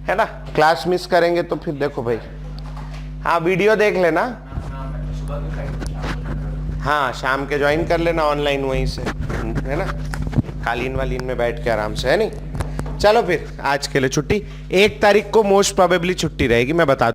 है ना। क्लास मिस करेंगे तो फिर देखो भाई, हाँ वीडियो देख लेना, हाँ शाम के ज्वाइन कर लेना ऑनलाइन वहीं से, है ना, कालीन वालीन में बैठ के आराम से, है नहीं। चलो फिर आज के लिए छुट्टी, 1 तारीख को मोस्ट प्रोबेबली छुट्टी रहेगी, मैं बता